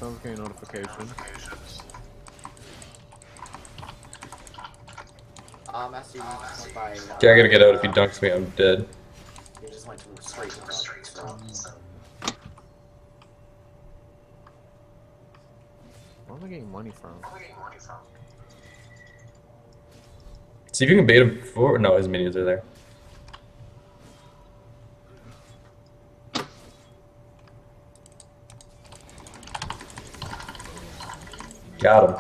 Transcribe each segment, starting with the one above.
was getting a notification. Master, you just went by, Yeah, I gotta get out. If he dunks me, I'm dead. you just went straight to the so. Where am I getting money from? See if you can bait him before. No, his minions are there. Got him.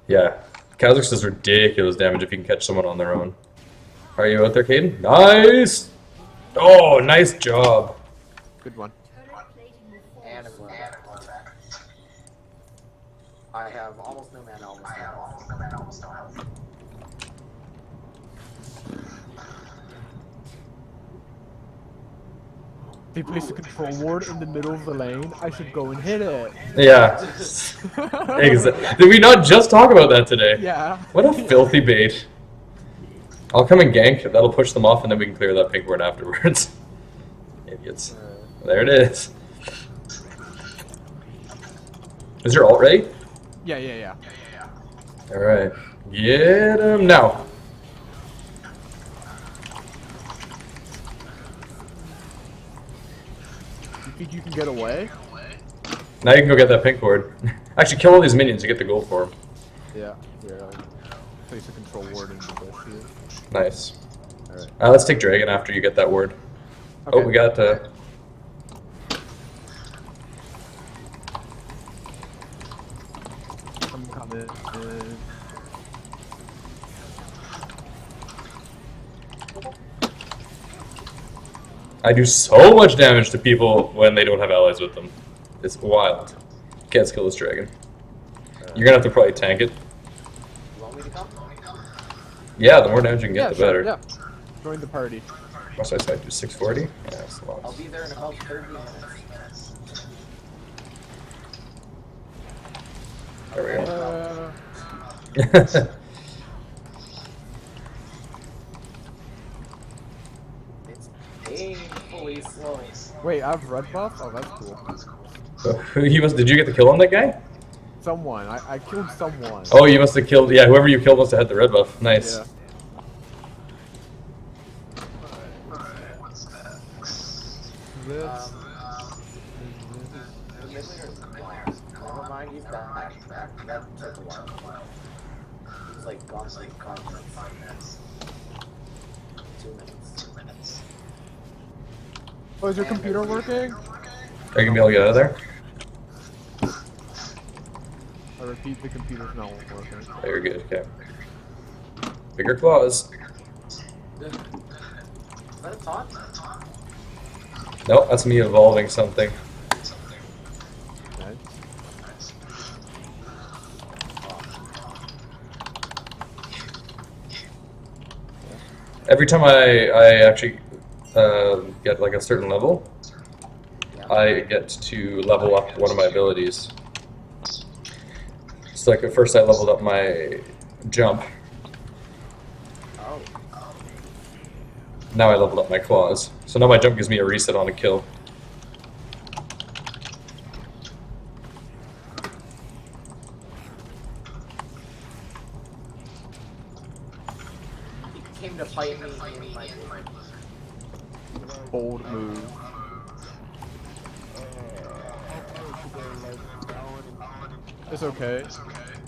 Yeah, Kha'Zix does ridiculous damage if you can catch someone on their own. Are you out there, Caden? Nice! Oh, nice job. Good one. And I have almost no mana, almost no health. They placed a control ward in the middle of the lane. I should go and hit it. Yeah. Exactly. Did we not just talk about that today? Yeah. What a filthy bait. I'll come and gank. That'll push them off, and then we can clear that pink ward afterwards. Idiots. There it is. Is your ult ready? Yeah. Alright. Get him now. You think you can get away? Now you can go get that pink ward. Actually, kill all these minions to get the gold for them. Yeah. Place a control ward in the bush here. Nice. Alright. Let's take Dragon after you get that ward. Okay. Oh, we got I'm coming. I do so much damage to people when they don't have allies with them. It's wild. Can't kill this dragon. You're gonna have to probably tank it. Want me to come? Yeah, the more damage you can get, the sure, better. Yeah. Join the party. What's I say? Do 640? Yeah, that's a I'll lot. be there in about 30 minutes. There we go. It's painfully slow. Wait, I have red buff? Oh, that's cool. Did you get the kill on that guy? Someone. I killed someone. Oh, you must have killed. Yeah, whoever you killed must have had the red buff. Nice. Yeah. This. Never mind, he's back. That took a while. He's like gone for 5 minutes. 2 minutes. Oh, is your computer working? Are you gonna be able to get out of there? I repeat, the computer's not working. Oh, you're good. Okay. Bigger claws. Is that a taunt? Nope, that's me evolving something. Nice. Every time I actually get like a certain level, I get to level up one of my abilities. So like at first I leveled up my jump. Oh. Now I leveled up my claws. So now my jump gives me a reset on a kill. He came to fight me in my Bold move. It's okay.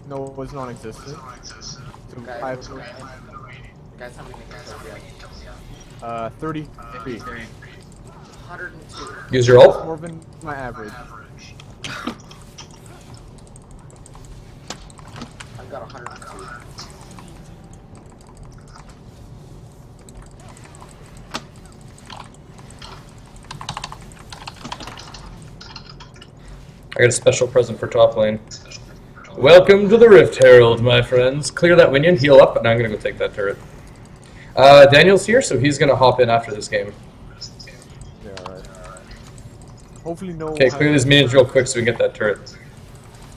No, it's non-existent. So I have Guys, how many kills do you have? 33. 102. Use your ult. More than my average. I've got 102. I got a special present for top lane. Welcome to the Rift Herald, my friends. Clear that minion, heal up, and I'm gonna go take that turret. Daniel's here, so he's gonna hop in after this game. Yeah, alright. Hopefully no. Okay, clear these minions real quick so we can get that turret.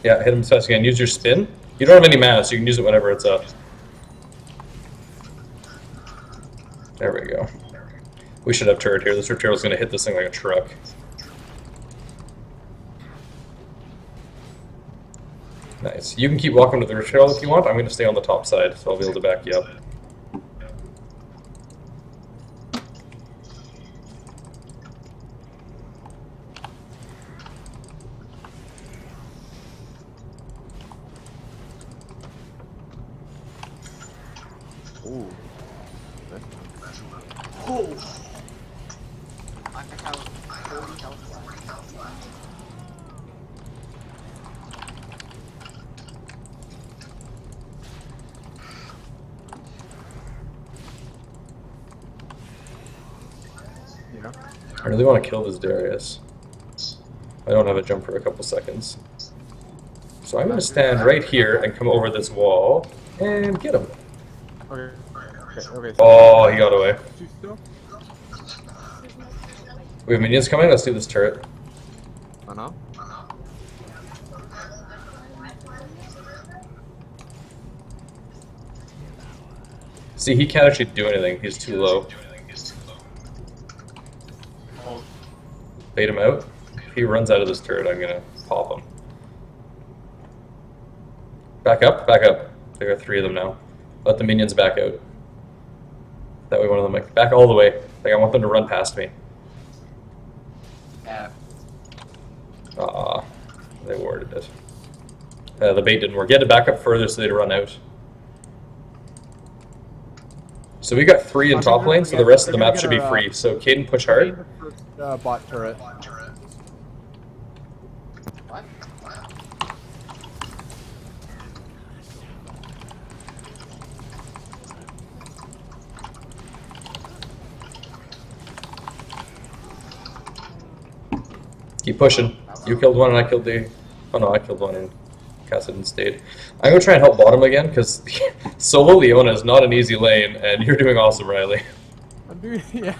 Yeah, hit him as fast as you can. Use your spin. You don't have any mana, so you can use it whenever it's up. There we go. We should have turret here. This turret is going to hit this thing like a truck. Nice. You can keep walking to the rift herald if you want. I'm going to stay on the top side, so I'll be able to back you up. Ooh. Oh! I have 40 health left. Yeah. I really want to kill this Darius. I don't have a jump for a couple seconds. So I'm going to stand right here and come over this wall and get him. Okay. Okay. Oh, he got away. Two still? We have minions coming. Let's do this turret. Oh no. See, he can't actually do anything. He's too low. Bait him out. If he runs out of this turret, I'm gonna pop him. Back up, back up. There are 3 of them now. Let the minions back out. That way one of them, like, back all the way. Like, I want them to run past me. Yeah. Ah, they warded it. The bait didn't work. You had to back up further so they'd run out. So we got 3 in top lane, so the rest of the map should be free. So Caden, push hard. Bot turret. What? Keep pushing. You killed one and I killed the... Oh no, I killed one and Cassidon stayed. I'm going to try and help bottom again, because solo Leona is not an easy lane, and you're doing awesome, Riley. I'm doing, yeah.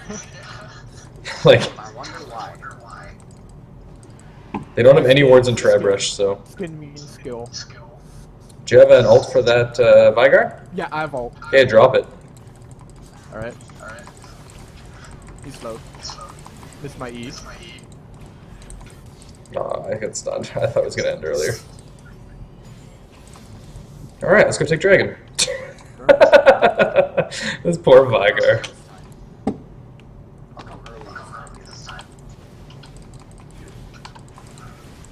Like, I wonder why. they don't have any wards in Tribrush, so... Skin mean skill. Do you have an ult for that Vigar? Yeah, I have ult. Okay, drop it. Alright. He's low. Missed my E. Aw, I got stunned. I thought it was going to end earlier. Alright, let's go take Dragon. This poor Vigar. I'll come early this time.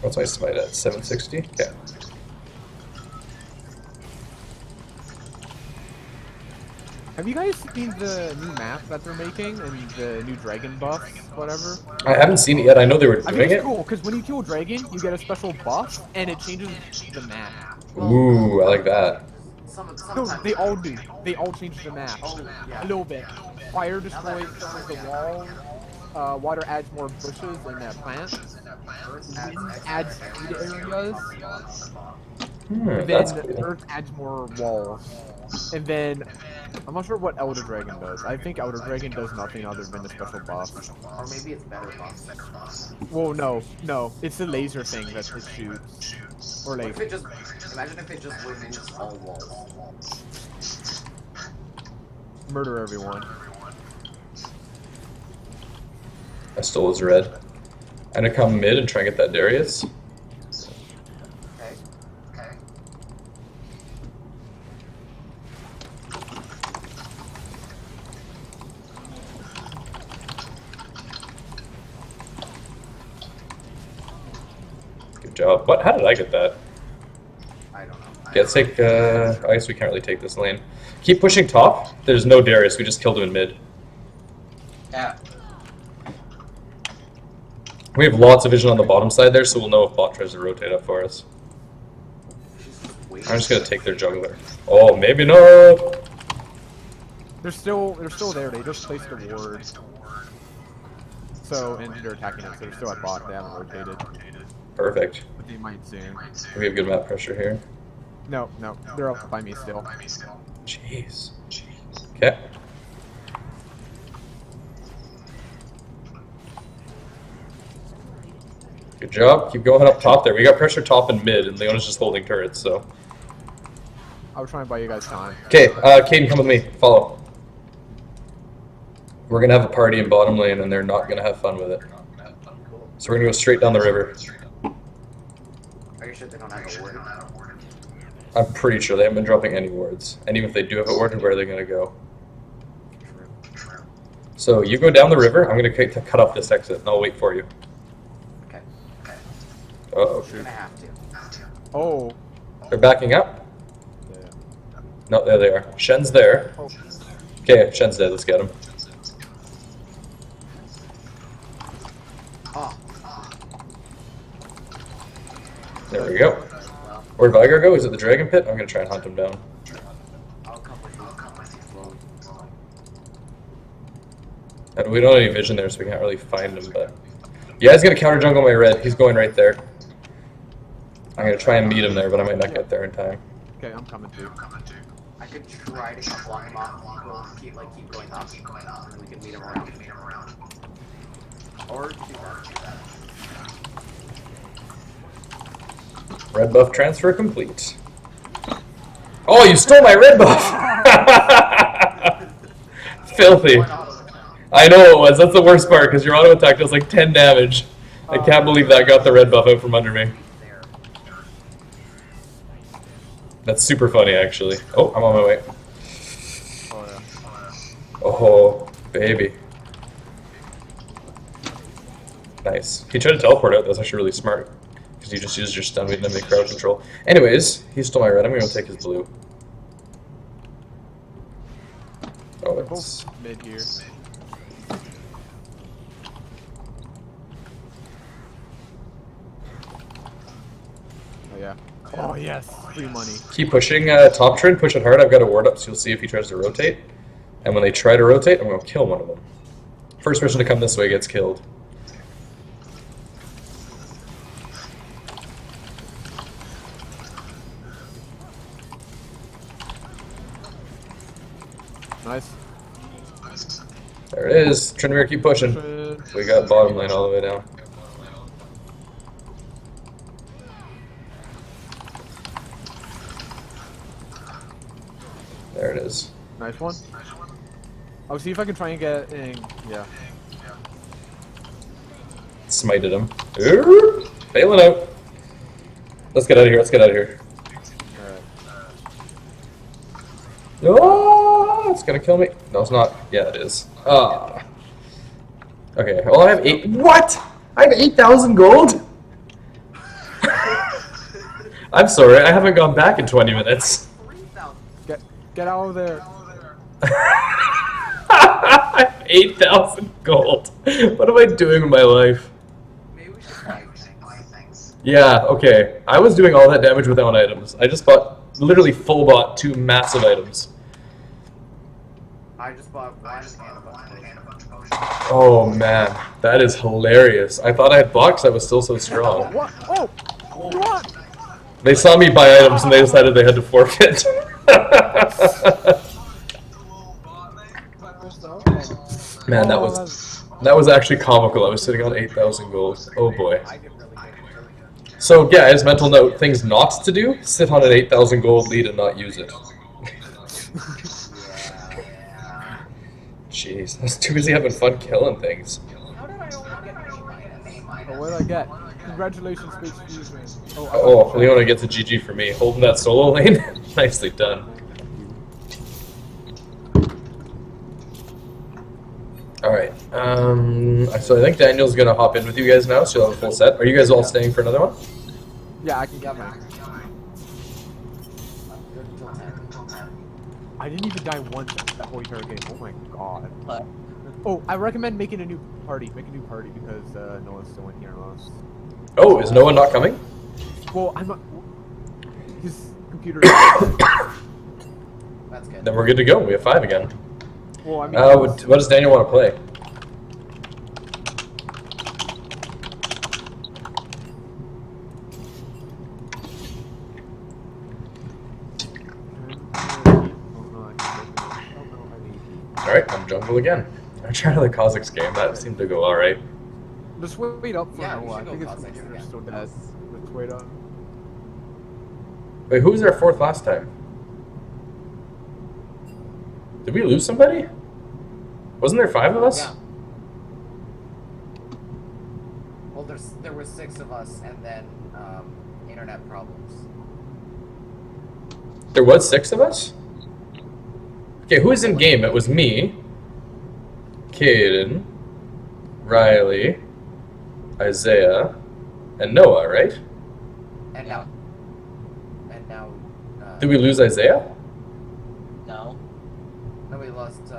What's my smite at? 760? Okay. Have you guys seen the new map that they're making and the new dragon buff, whatever? I haven't seen it yet. I know they were I doing think it. it's cool because when you kill a dragon, you get a special buff and it changes the map. Ooh, I like that. No, Sometimes they all do. They all change the map Oh, yeah. a little bit. Fire destroys the wall. Water adds more bushes and plants. Adds speed areas. And That's then cool. Earth adds more walls. And then I'm not sure what Elder Dragon does. I think Elder Dragon does nothing other than the special buff. Or maybe it's better buffs. Well, no, it's the laser thing that it shoots. Or What like, if it just, imagine if it just removes all walls. murder everyone. I stole his red. I'm gonna come mid and try and get that Darius. Okay. Okay. Good job. What? How did I get that? I don't know. Yeah, let's take, I guess we can't really take this lane. Keep pushing top. There's no Darius, we just killed him in mid. Yeah. We have lots of vision on the bottom side there, so we'll know if bot tries to rotate up for us. I'm just gonna take their jungler. Oh, maybe not! They're still there. They just placed a ward. So, and they're attacking it. So they're still at bot. They haven't rotated. Perfect. But they might soon. We have good map pressure here. No, they're up by me still. Jeez. Okay. Good job. Keep going up top there. We got pressure top and mid, and Leona's just holding turrets, so. I was trying to buy you guys time. Okay, Caden, come with me. Follow. We're gonna have a party in bottom lane, and they're not gonna have fun with it. Cool. So we're gonna go straight down the river. Are you sure they don't have a word? I'm pretty sure they haven't been dropping any wards. And even if they do have a ward, where are they gonna go? True. So you go down the river. I'm gonna cut off this exit, and I'll wait for you. Okay. Uh-oh. You're gonna have to. Oh. They're backing up? Yeah. No, there they are. Shen's there. Oh. Okay, Shen's dead. Let's get him. Oh. There we go. Well, Where'd Vigar go? Is it the Dragon Pit? I'm gonna try and hunt him down. I'll come with you. Well, And we don't have any vision there, so we can't really find him, but... Yeah, he's gonna counter jungle my red. He's going right there. I'm gonna try and meet him there, but I might not get there in time. Okay, I'm coming too. I could try to block him off. Keep going up, and then we can meet him around. Or do that. Red buff transfer complete. Oh, you stole my red buff! Filthy. I know it was. That's the worst part, because your auto attack does like 10 damage. I can't believe that got the red buff out from under me. There. That's super funny, actually. Oh, I'm on my way. Oh yeah. Oh, baby. Nice. He tried to teleport out. That's actually really smart. Because you just used your stun, we didn't have any crowd control. Anyways, he stole my red. I'm going to take his blue. Oh, They're it's... both mid here. Oh yeah. Oh yes, free money. Keep pushing top trend, push it hard. I've got a ward up, so you'll see if he tries to rotate. And when they try to rotate, I'm going to kill one of them. First person to come this way gets killed. Nice. There it is. Tryndamere, keep pushing. We got bottom lane all the way down. There it is. Nice one. I'll see if I can try and get in. Yeah. Smited him. Ooh, failing out. Let's get out of here. Let's get out of here. Alright. Oh, it's gonna kill me. No, it's not. Yeah, it is. Ah. Okay. Well, I have 8. What? I have 8,000 gold. I'm sorry. I haven't gone back in 20 minutes. Get out of there. I have 8,000 gold. What am I doing with my life? Maybe we should buy things. Yeah. Okay. I was doing all that damage without items. I just literally full bought 2 massive items. I just bought one and a bunch of potions. Oh man, that is hilarious. I thought I had blocks, I was still so strong. What? Oh! What? They saw me buy items and they decided they had to forfeit. Man, that was actually comical. I was sitting on 8,000 gold. Oh boy. I did really good. So guys, mental note, things not to do, sit on an 8,000 gold lead and not use it. Yeah. Jeez, I was too busy having fun killing things. How did I only get name Oh, what did I get? Congratulations, Space Fusion. Oh, Leona gets a GG for me. Holding that solo lane? Nicely done. Alright, so I think Daniel's gonna hop in with you guys now, so you'll have a full set. Are you guys all staying for another one? Yeah, I can get mine. I didn't even die once that whole entire game. Oh my god. Oh, I recommend making a new party. Make a new party because no one's still in here unless. Oh, is no one not coming? Well, I'm not. His computer. Is That's good. Then we're good to go. We have 5 again. well, I mean. What does Daniel want to play? Alright, I'm jungle again. I tried another Kha'Zix game. That seemed to go alright. Just wait up for Yeah, a we while. should I think go it's Kha'Zix computer's again. still dead. Let's wait up. Wait, who was our 4th last time? Did we lose somebody? Wasn't there 5 of us? Yeah. Well, there were 6 of us, and then internet problems. There was 6 of us? Okay, who was in game? It was me, Caden, Riley, Isaiah, and Noah, right? And now. Did we lose Isaiah? No. No, we lost.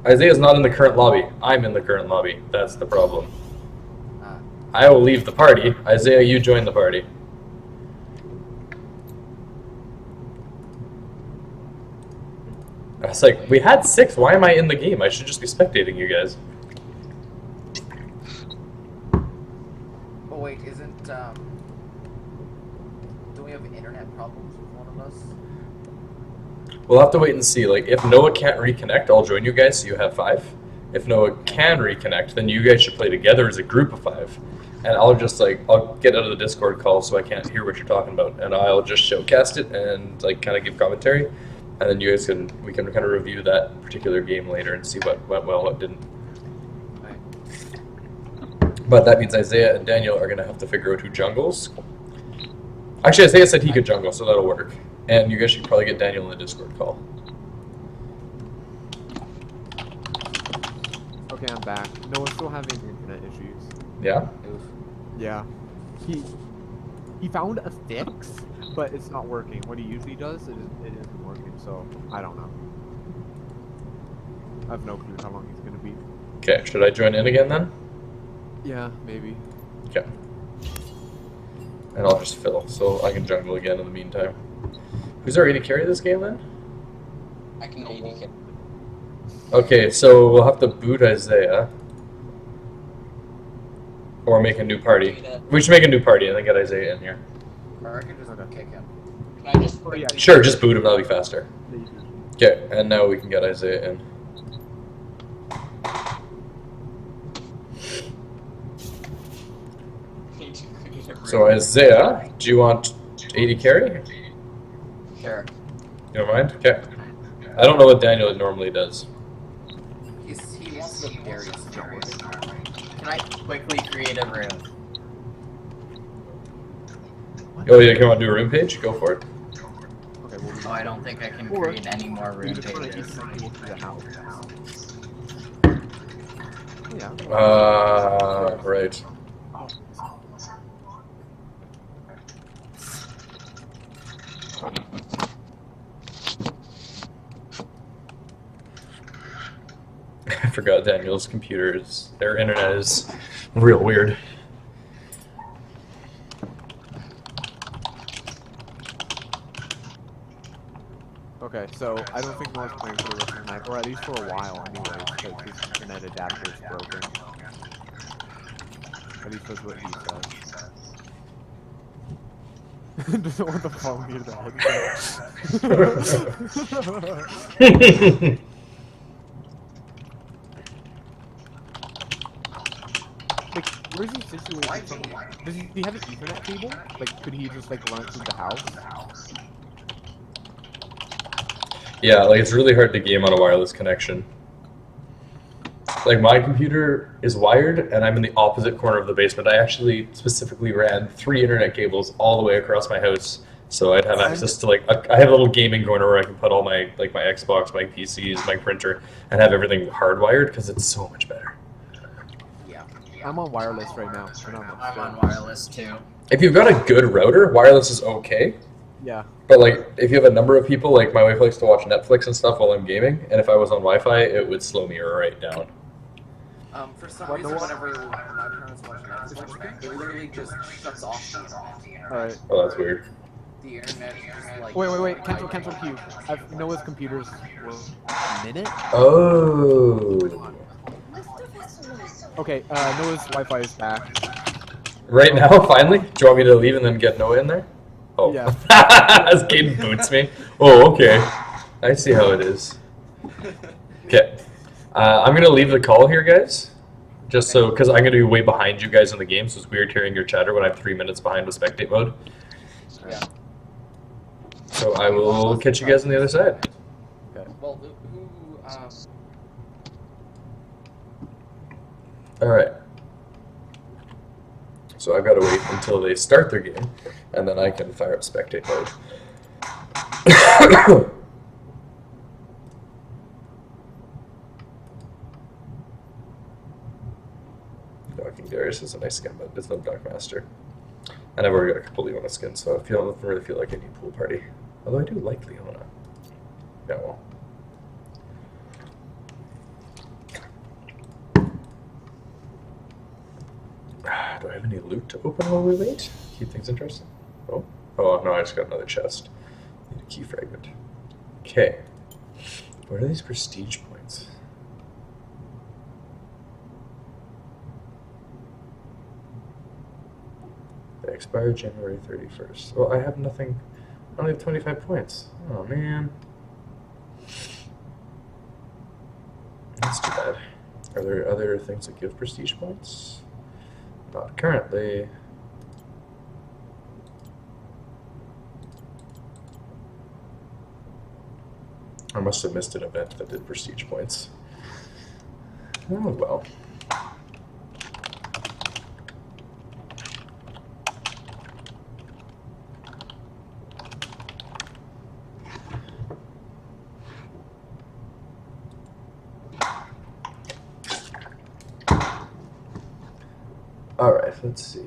Isaiah's not in the current lobby. I'm in the current lobby. That's the problem. Uh, I will leave the party. Isaiah, you join the party. I was like, we had 6. Why am I in the game? I should just be spectating you guys. oh wait, isn't do we have internet problems with one of us? We'll have to wait and see. Like, if Noah can't reconnect, I'll join you guys so you have 5. If Noah can reconnect, then you guys should play together as a group of 5. And I'll just, like, I'll get out of the Discord call so I can't hear what you're talking about. And I'll just showcast it and, like, kind of give commentary. And then you guys we can kind of review that particular game later and see what went well, what didn't. Right. But that means Isaiah and Daniel are going to have to figure out who jungles. Actually, Isaiah said he could jungle, so that'll work. And you guys should probably get Daniel in the Discord call. Okay, I'm back. No, we're still having internet issues. Yeah? Yeah. He found a fix, but it's not working. What he usually does, it isn't working, so I don't know. I have no clue how long he's gonna be. Okay, should I join in again then? Yeah, maybe. Okay. And I'll just fill, so I can jungle again in the meantime. Who's our AD carry this game then? I can AD carry. Okay, so we'll have to boot Isaiah. Or make a new party. We should make a new party and then get Isaiah in here. Or I can just kick him. Can I just Oh, yeah. Sure, just boot him, that'll be faster. Yeah, you do. Okay, and now we can get Isaiah in. So Isaiah, do you want AD carry? Sure. You don't mind? Okay. I don't know what Daniel normally does. He wants the Darius forward. Can I quickly create a room? Oh yeah, you want to do a room page? Go for it. Okay, well, Oh, I don't think I can Or create any more we room just want to pages. get people to the house. Oh, yeah. Right. Oh, I forgot Daniel's their internet is real weird. okay, so I don't think Noah's playing for the rest of the night, or at least for a while anyway, because his internet adapter is broken. At least that's what he says. Doesn't want the phone near the headset. Like, where's he situated from? Does he have an Ethernet cable? Like, could he just, like, run it through the house? Yeah, like it's really hard to game on a wireless connection. Like my computer is wired and I'm in the opposite corner of the basement. I actually specifically ran 3 internet cables all the way across my house so I'd have access to I have a little gaming corner where I can put all my my Xbox, my PCs, my printer, and have everything hardwired because it's so much better. Yeah. I'm on wireless right now. And I'm on wireless too. If you've got a good router, wireless is okay. Yeah. But like, if you have a number of people, like my wife likes to watch Netflix and stuff while I'm gaming, and if I was on Wi-Fi, it would slow me right down. For some reason, whenever my parents watch Netflix, it literally just shuts off the internet. Alright. Oh, that's weird. The internet is just like... Wait. Cancel queue. Noah's computers were a minute? Oh. Okay, Noah's Wi-Fi is back. Right now, finally? Do you want me to leave and then get Noah in there? Oh. Yeah. As Caden boots me. Oh, okay. I see how it is. Okay. I'm going to leave the call here, guys. Just so, because I'm going to be way behind you guys in the game, so it's weird hearing your chatter when I'm 3 minutes behind with spectate mode. Yeah. So I will catch you guys on the other side. Okay. Well, who Alright. So I've got to wait until they start their game, and then I can fire up spectate mode. King Darius is a nice skin, but it's no Dark Master. And I've already got a couple Leona skins, so I don't really feel like I need Pool Party. Although I do like Leona. Yeah, well. Do I have any loot to open while we wait? Keep things interesting. Oh, no, I just got another chest. Need a key fragment. Okay. What are these prestige points? They expire January 31st. Well, I have nothing. I only have 25 points. Oh, man. That's too bad. Are there other things that give prestige points? Not currently. I must have missed an event that did prestige points. Oh, well. Alright, let's see.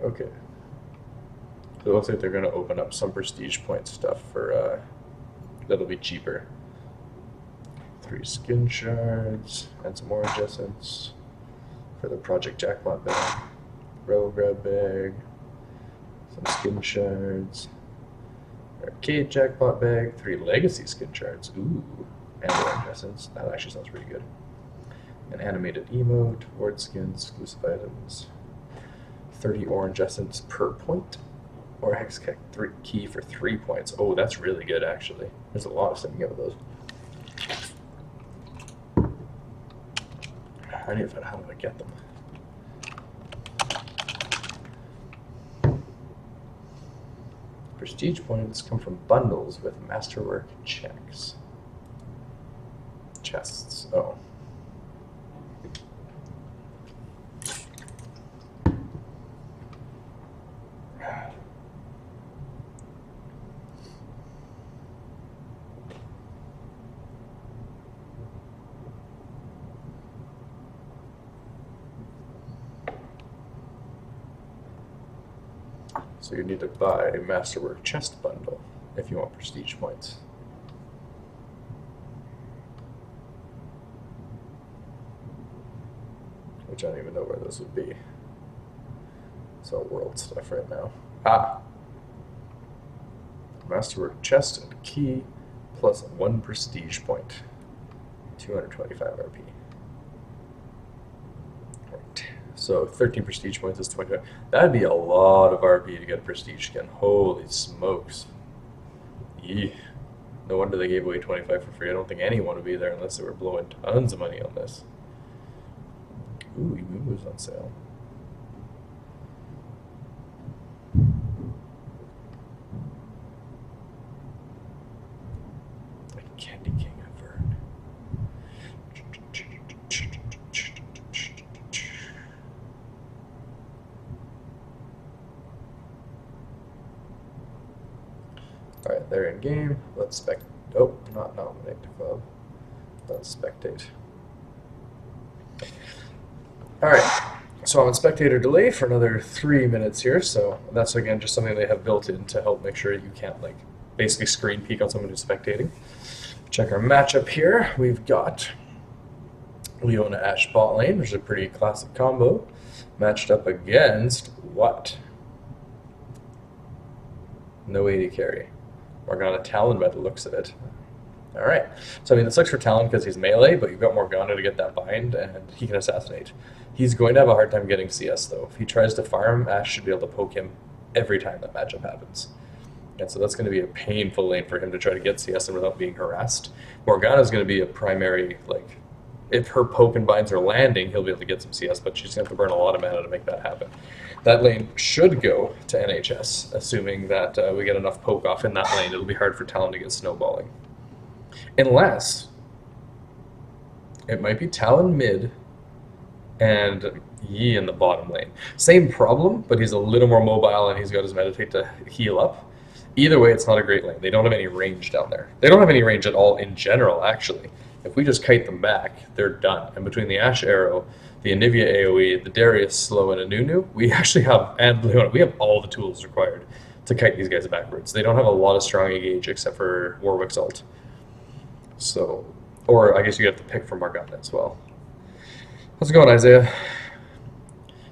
Okay. So it looks like they're going to open up some prestige point stuff for, that'll be cheaper. 3 skin shards, and some more adjacents for the Project Jackpot bag. Row grab bag, some skin shards, Arcade Jackpot bag, 3 legacy skin shards, ooh, and more adjacents. That actually sounds pretty good. An animated emote, ward skins, exclusive items, 30 orange essence per point. Or hex key for 3 points. Oh, that's really good, actually. There's a lot of stuff you can get with those. I need to find out how do I get them. Prestige points come from bundles with masterwork checks. Chests. Oh. So you need to buy a Masterwork chest bundle if you want prestige points. Which I don't even know where those would be. It's all world stuff right now. Ah! Masterwork chest and key plus 1 prestige point. 225 RP. Right. So 13 prestige points is 25. That'd be a lot of RP to get a prestige skin. Holy smokes. Yee. No wonder they gave away 25 for free. I don't think anyone would be there unless they were blowing tons of money on this. Ooh, Emu's on sale. Like Candy King of Vern. Alright, they're in game. Let's not nominate the club. Let's spectate. Alright, so I'm on spectator delay for another 3 minutes here, so that's again just something they have built in to help make sure you can't like basically screen peek on someone who's spectating. Check our matchup here. We've got Leona Ashe bot lane, which is a pretty classic combo, matched up against what? No AD carry. Morgana Talon by the looks of it. Alright, so I mean, this sucks for Talon because he's melee, but you've got Morgana to get that bind, and he can assassinate. He's going to have a hard time getting CS, though. If he tries to farm, Ashe should be able to poke him every time that matchup happens. And so that's going to be a painful lane for him to try to get CS and without being harassed. Morgana's going to be a primary, like, if her poke and binds are landing, he'll be able to get some CS, but she's going to have to burn a lot of mana to make that happen. That lane should go to NHS, assuming that we get enough poke off in that lane. It'll be hard for Talon to get snowballing. Unless it might be Talon mid and Yi in the bottom lane. Same problem, but he's a little more mobile and he's got his meditate to heal up. Either way, it's not a great lane. They don't have any range down there. They don't have any range at all in general, actually. If we just kite them back, they're done. And between the Ashe Arrow, the Anivia AoE, the Darius Slow, and a Nunu, we actually have, and Leona, we have all the tools required to kite these guys backwards. They don't have a lot of strong engage except for Warwick's ult. So, or I guess you have to pick from Morgana as well. How's it going, Isaiah?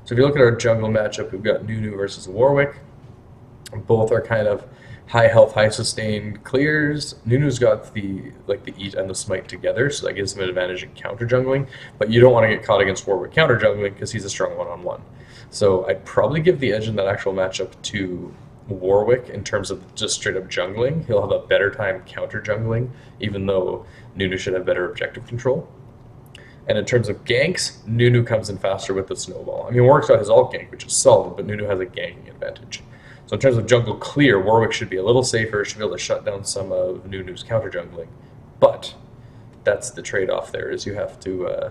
So if you look at our jungle matchup, we've got Nunu versus Warwick. Both are kind of high health, high sustained clears. Nunu's got the eat and the smite together, so that gives him an advantage in counter jungling. But you don't want to get caught against Warwick counter jungling because he's a strong one-on-one. So I'd probably give the edge in that actual matchup to Warwick in terms of just straight up jungling. He'll have a better time counter jungling, even though Nunu should have better objective control. And in terms of ganks, Nunu comes in faster with the snowball. I mean, Warwick's got his alt gank, which is solid, but Nunu has a ganking advantage. So in terms of jungle clear, Warwick should be a little safer, should be able to shut down some of Nunu's counter jungling. But that's the trade-off there, is you have to,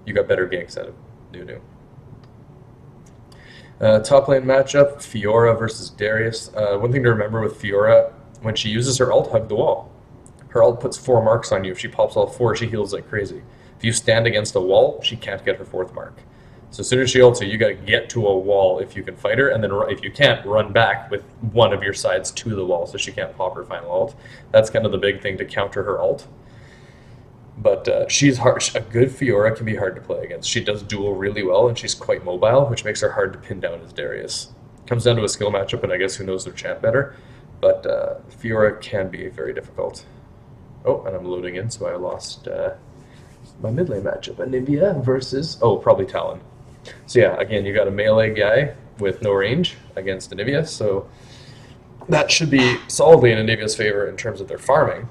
you got better ganks out of Nunu. Top lane matchup, Fiora versus Darius. One thing to remember with Fiora, when she uses her ult, hug the wall. Her ult puts 4 marks on you. If she pops all 4, she heals like crazy. If you stand against a wall, she can't get her 4th mark. So as soon as she ults you, got to get to a wall if you can fight her, and then if you can't, run back with one of your sides to the wall so she can't pop her final ult. That's kind of the big thing to counter her ult. But she's hard. A good Fiora can be hard to play against. She does duel really well, and she's quite mobile, which makes her hard to pin down as Darius. Comes down to a skill matchup, and I guess who knows their champ better. But Fiora can be very difficult. Oh, and I'm loading in, so I lost my mid lane matchup. Anivia versus, probably Talon. So yeah, again, you got a melee guy with no range against Anivia, so that should be solidly in Anivia's favor in terms of their farming.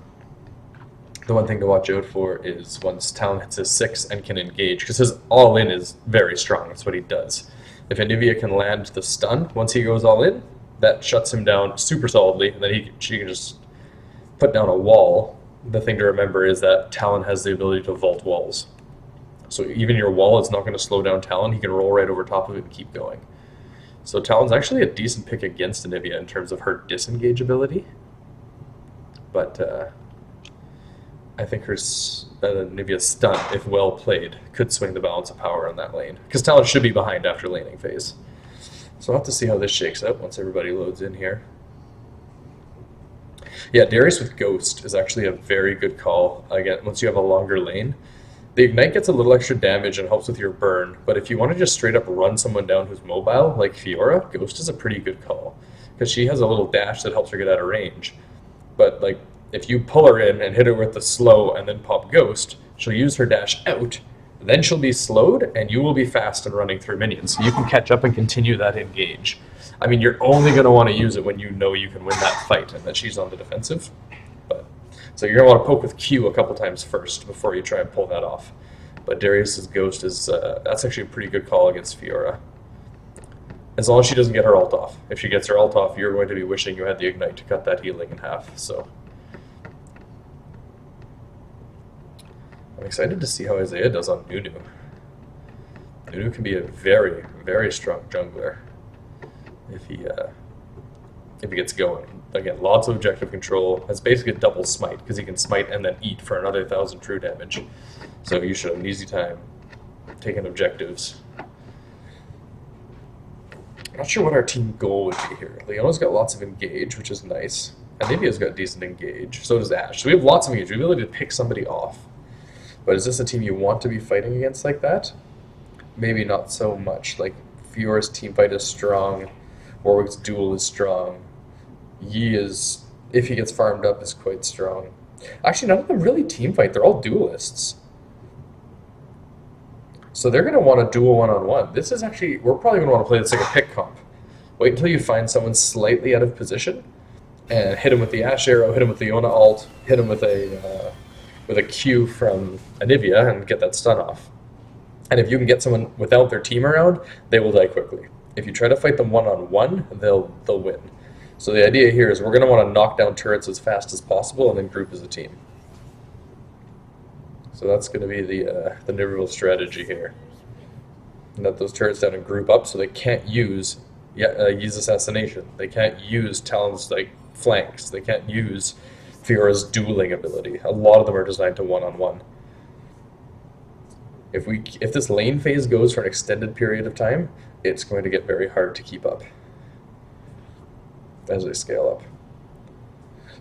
The one thing to watch out for is once Talon hits his 6 and can engage, because his all-in is very strong, that's what he does. If Anivia can land the stun, once he goes all-in, that shuts him down super solidly, and then she can just put down a wall. The thing to remember is that Talon has the ability to vault walls. So even your wall is not going to slow down Talon. He can roll right over top of it and keep going. So Talon's actually a decent pick against Anivia in terms of her disengage ability. But I think her Anivia's stun, if well played, could swing the balance of power on that lane. Because Talon should be behind after laning phase. So I'll have to see how this shakes out once everybody loads in here. Yeah, Darius with Ghost is actually a very good call. Again, once you have a longer lane. The Ignite gets a little extra damage and helps with your burn, but if you want to just straight up run someone down who's mobile, like Fiora, Ghost is a pretty good call. Because she has a little dash that helps her get out of range. But like, if you pull her in and hit her with the slow and then pop Ghost, she'll use her dash out, then she'll be slowed, and you will be fast and running through minions. So you can catch up and continue that engage. I mean, you're only going to want to use it when you know you can win that fight and that she's on the defensive. So you're going to want to poke with Q a couple times first before you try and pull that off. But Darius's Ghost is, that's actually a pretty good call against Fiora. As long as she doesn't get her ult off. If she gets her ult off, you're going to be wishing you had the Ignite to cut that healing in half. So I'm excited to see how Isaiah does on Nunu. Nunu can be a very, very strong jungler if he gets going. Again, lots of objective control. Has basically a double smite, because he can smite and then eat for another 1,000 true damage. So you should have an easy time taking objectives. Not sure what our team goal would be here. Leona's got lots of engage, which is nice. Anivia's got decent engage. So does Ashe. So we have lots of engage. We have the ability to pick somebody off. But is this a team you want to be fighting against like that? Maybe not so much. Like, Fiora's team fight is strong. Warwick's duel is strong. Yi is, if he gets farmed up, is quite strong. Actually, none of them really team fight. They're all duelists. So they're going to want to duel one-on-one. This is actually, we're probably going to want to play this like a pick comp. Wait until you find someone slightly out of position and hit him with the Ash Arrow, hit him with the Leona ult, hit him with a Q from Anivia and get that stun off. And if you can get someone without their team around, they will die quickly. If you try to fight them one-on-one, they'll win. So the idea here is we're going to want to knock down turrets as fast as possible and then group as a team. So that's going to be the Niverville strategy here. Let those turrets down and group up so they can't use Assassination. They can't use Talon's like flanks. They can't use Fiora's dueling ability. A lot of them are designed to one-on-one. If this lane phase goes for an extended period of time, it's going to get very hard to keep up as they scale up.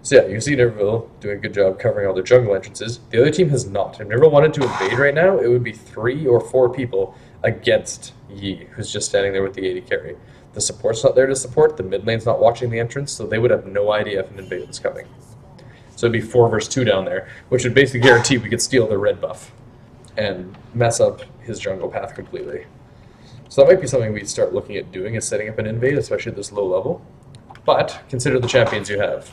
So yeah, you can see Niverville doing a good job covering all their jungle entrances. The other team has not. If Niverville wanted to invade right now, it would be 3 or 4 people against Yi, who's just standing there with the 80 carry. The support's not there to support, the mid lane's not watching the entrance, so they would have no idea if an invade was coming. So it'd be 4 versus 2 down there, which would basically guarantee we could steal their red buff and mess up his jungle path completely. So that might be something we'd start looking at doing, is setting up an invade, especially at this low level. But consider the champions you have.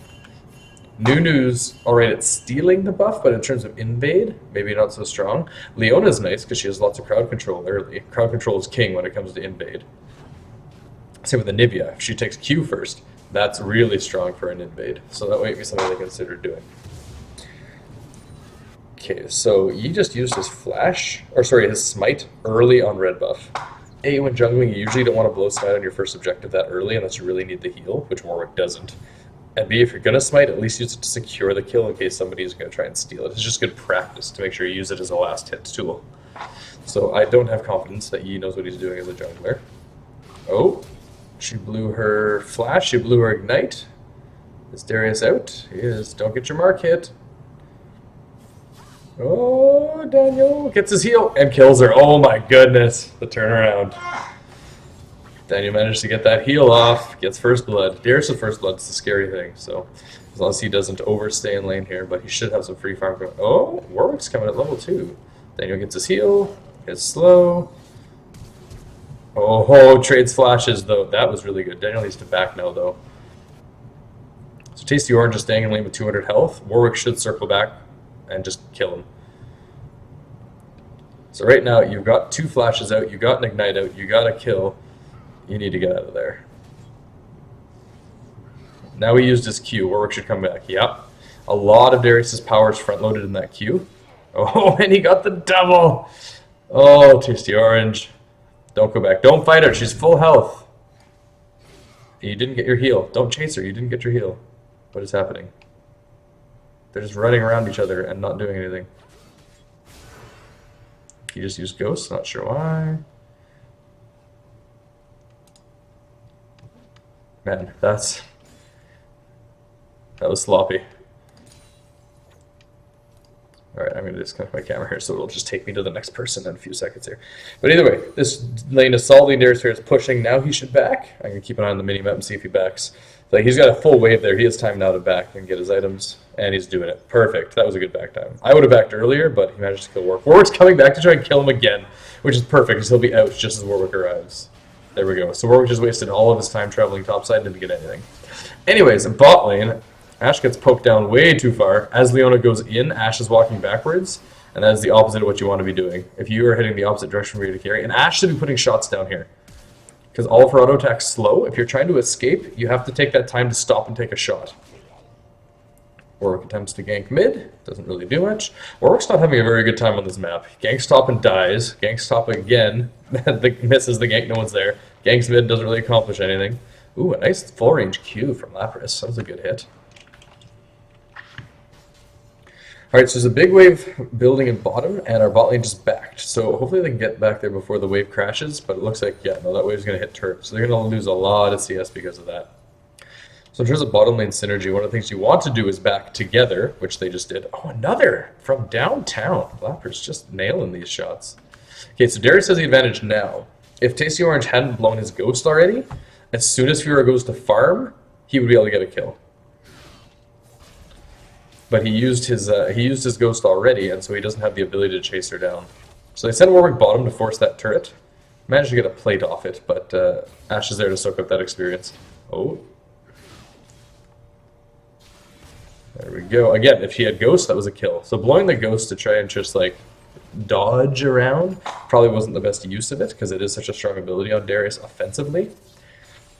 Nunu's alright at stealing the buff, but in terms of invade, maybe not so strong. Leona's nice because she has lots of crowd control early. Crowd control is king when it comes to invade. Same with Anivia. If she takes Q first, that's really strong for an invade. So that might be something they consider doing. Okay, so Yi just used his flash, his smite early on red buff. A, when jungling, you usually don't want to blow smite on your first objective that early unless you really need the heal, which Warwick doesn't. And B, if you're going to smite, at least use it to secure the kill in case somebody is going to try and steal it. It's just good practice to make sure you use it as a last hit tool. So I don't have confidence that Yi knows what he's doing as a jungler. Oh, she blew her flash, she blew her ignite. Is Darius out? He is. Don't get your mark hit. Oh, Daniel gets his heal and kills her. Oh my goodness, the turnaround. Daniel managed to get that heal off, gets first blood. Darius with first blood is the scary thing, so as long as he doesn't overstay in lane here, but he should have some free farm going. Oh, Warwick's coming at level 2. Daniel gets his heal, gets slow. Oh, trades flashes though. That was really good. Daniel needs to back now though. So Tasty Orange is staying in lane with 200 health. Warwick should circle back and just kill him. So right now you've got 2 flashes out, you got an ignite out, you got a kill. You need to get out of there. Now he used his Q. Warwick should come back. Yep. A lot of Darius' power is front-loaded in that Q. Oh, and he got the double! Oh, Tasty Orange. Don't go back. Don't fight her. She's full health. You didn't get your heal. Don't chase her. You didn't get your heal. What is happening? They're just running around each other and not doing anything. He just used Ghost. Not sure why. Man, that was sloppy. Alright, I'm going to disconnect my camera here so it'll just take me to the next person in a few seconds here. But either way, this lane is solidly. Darius here is pushing. Now he should back. I'm going to keep an eye on the minimap and see if he backs. Like, he's got a full wave there. He has time now to back and get his items, and he's doing it. Perfect. That was a good back time. I would have backed earlier, but he managed to kill Warwick. Warwick's coming back to try and kill him again, which is perfect because he'll be out just as Warwick arrives. There we go. So Warwick just wasted all of his time traveling topside and didn't get anything. Anyways, in bot lane, Ashe gets poked down way too far. As Leona goes in, Ashe is walking backwards, and that is the opposite of what you want to be doing. If you are heading the opposite direction from your carry, and Ashe should be putting shots down here. Because all of her auto attack's slow. If you're trying to escape, you have to take that time to stop and take a shot. Warwick attempts to gank mid, doesn't really do much. Warwick's not having a very good time on this map. Ganks top and dies. Ganks top again, misses the gank, no one's there. Ganks mid, doesn't really accomplish anything. Ooh, a nice full range Q from Lapras. That was a good hit. Alright, so there's a big wave building in bottom, and our bot lane just backed. So hopefully they can get back there before the wave crashes, but it looks like, yeah, no, that wave's going to hit turret. So they're going to lose a lot of CS because of that. So in terms of bottom lane synergy, one of the things you want to do is back together, which they just did. Oh, another from downtown. Lapras just nailing these shots. Okay, so Darius has the advantage now. If Tasty Orange hadn't blown his ghost already, as soon as Fiora goes to farm, he would be able to get a kill. but he used his ghost already, and so he doesn't have the ability to chase her down. So they sent Warwick bottom to force that turret. Managed to get a plate off it, but Ashe is there to soak up that experience. Oh. There we go. Again, if she had ghost, that was a kill. So blowing the ghost to try and just like dodge around probably wasn't the best use of it, because it is such a strong ability on Darius offensively.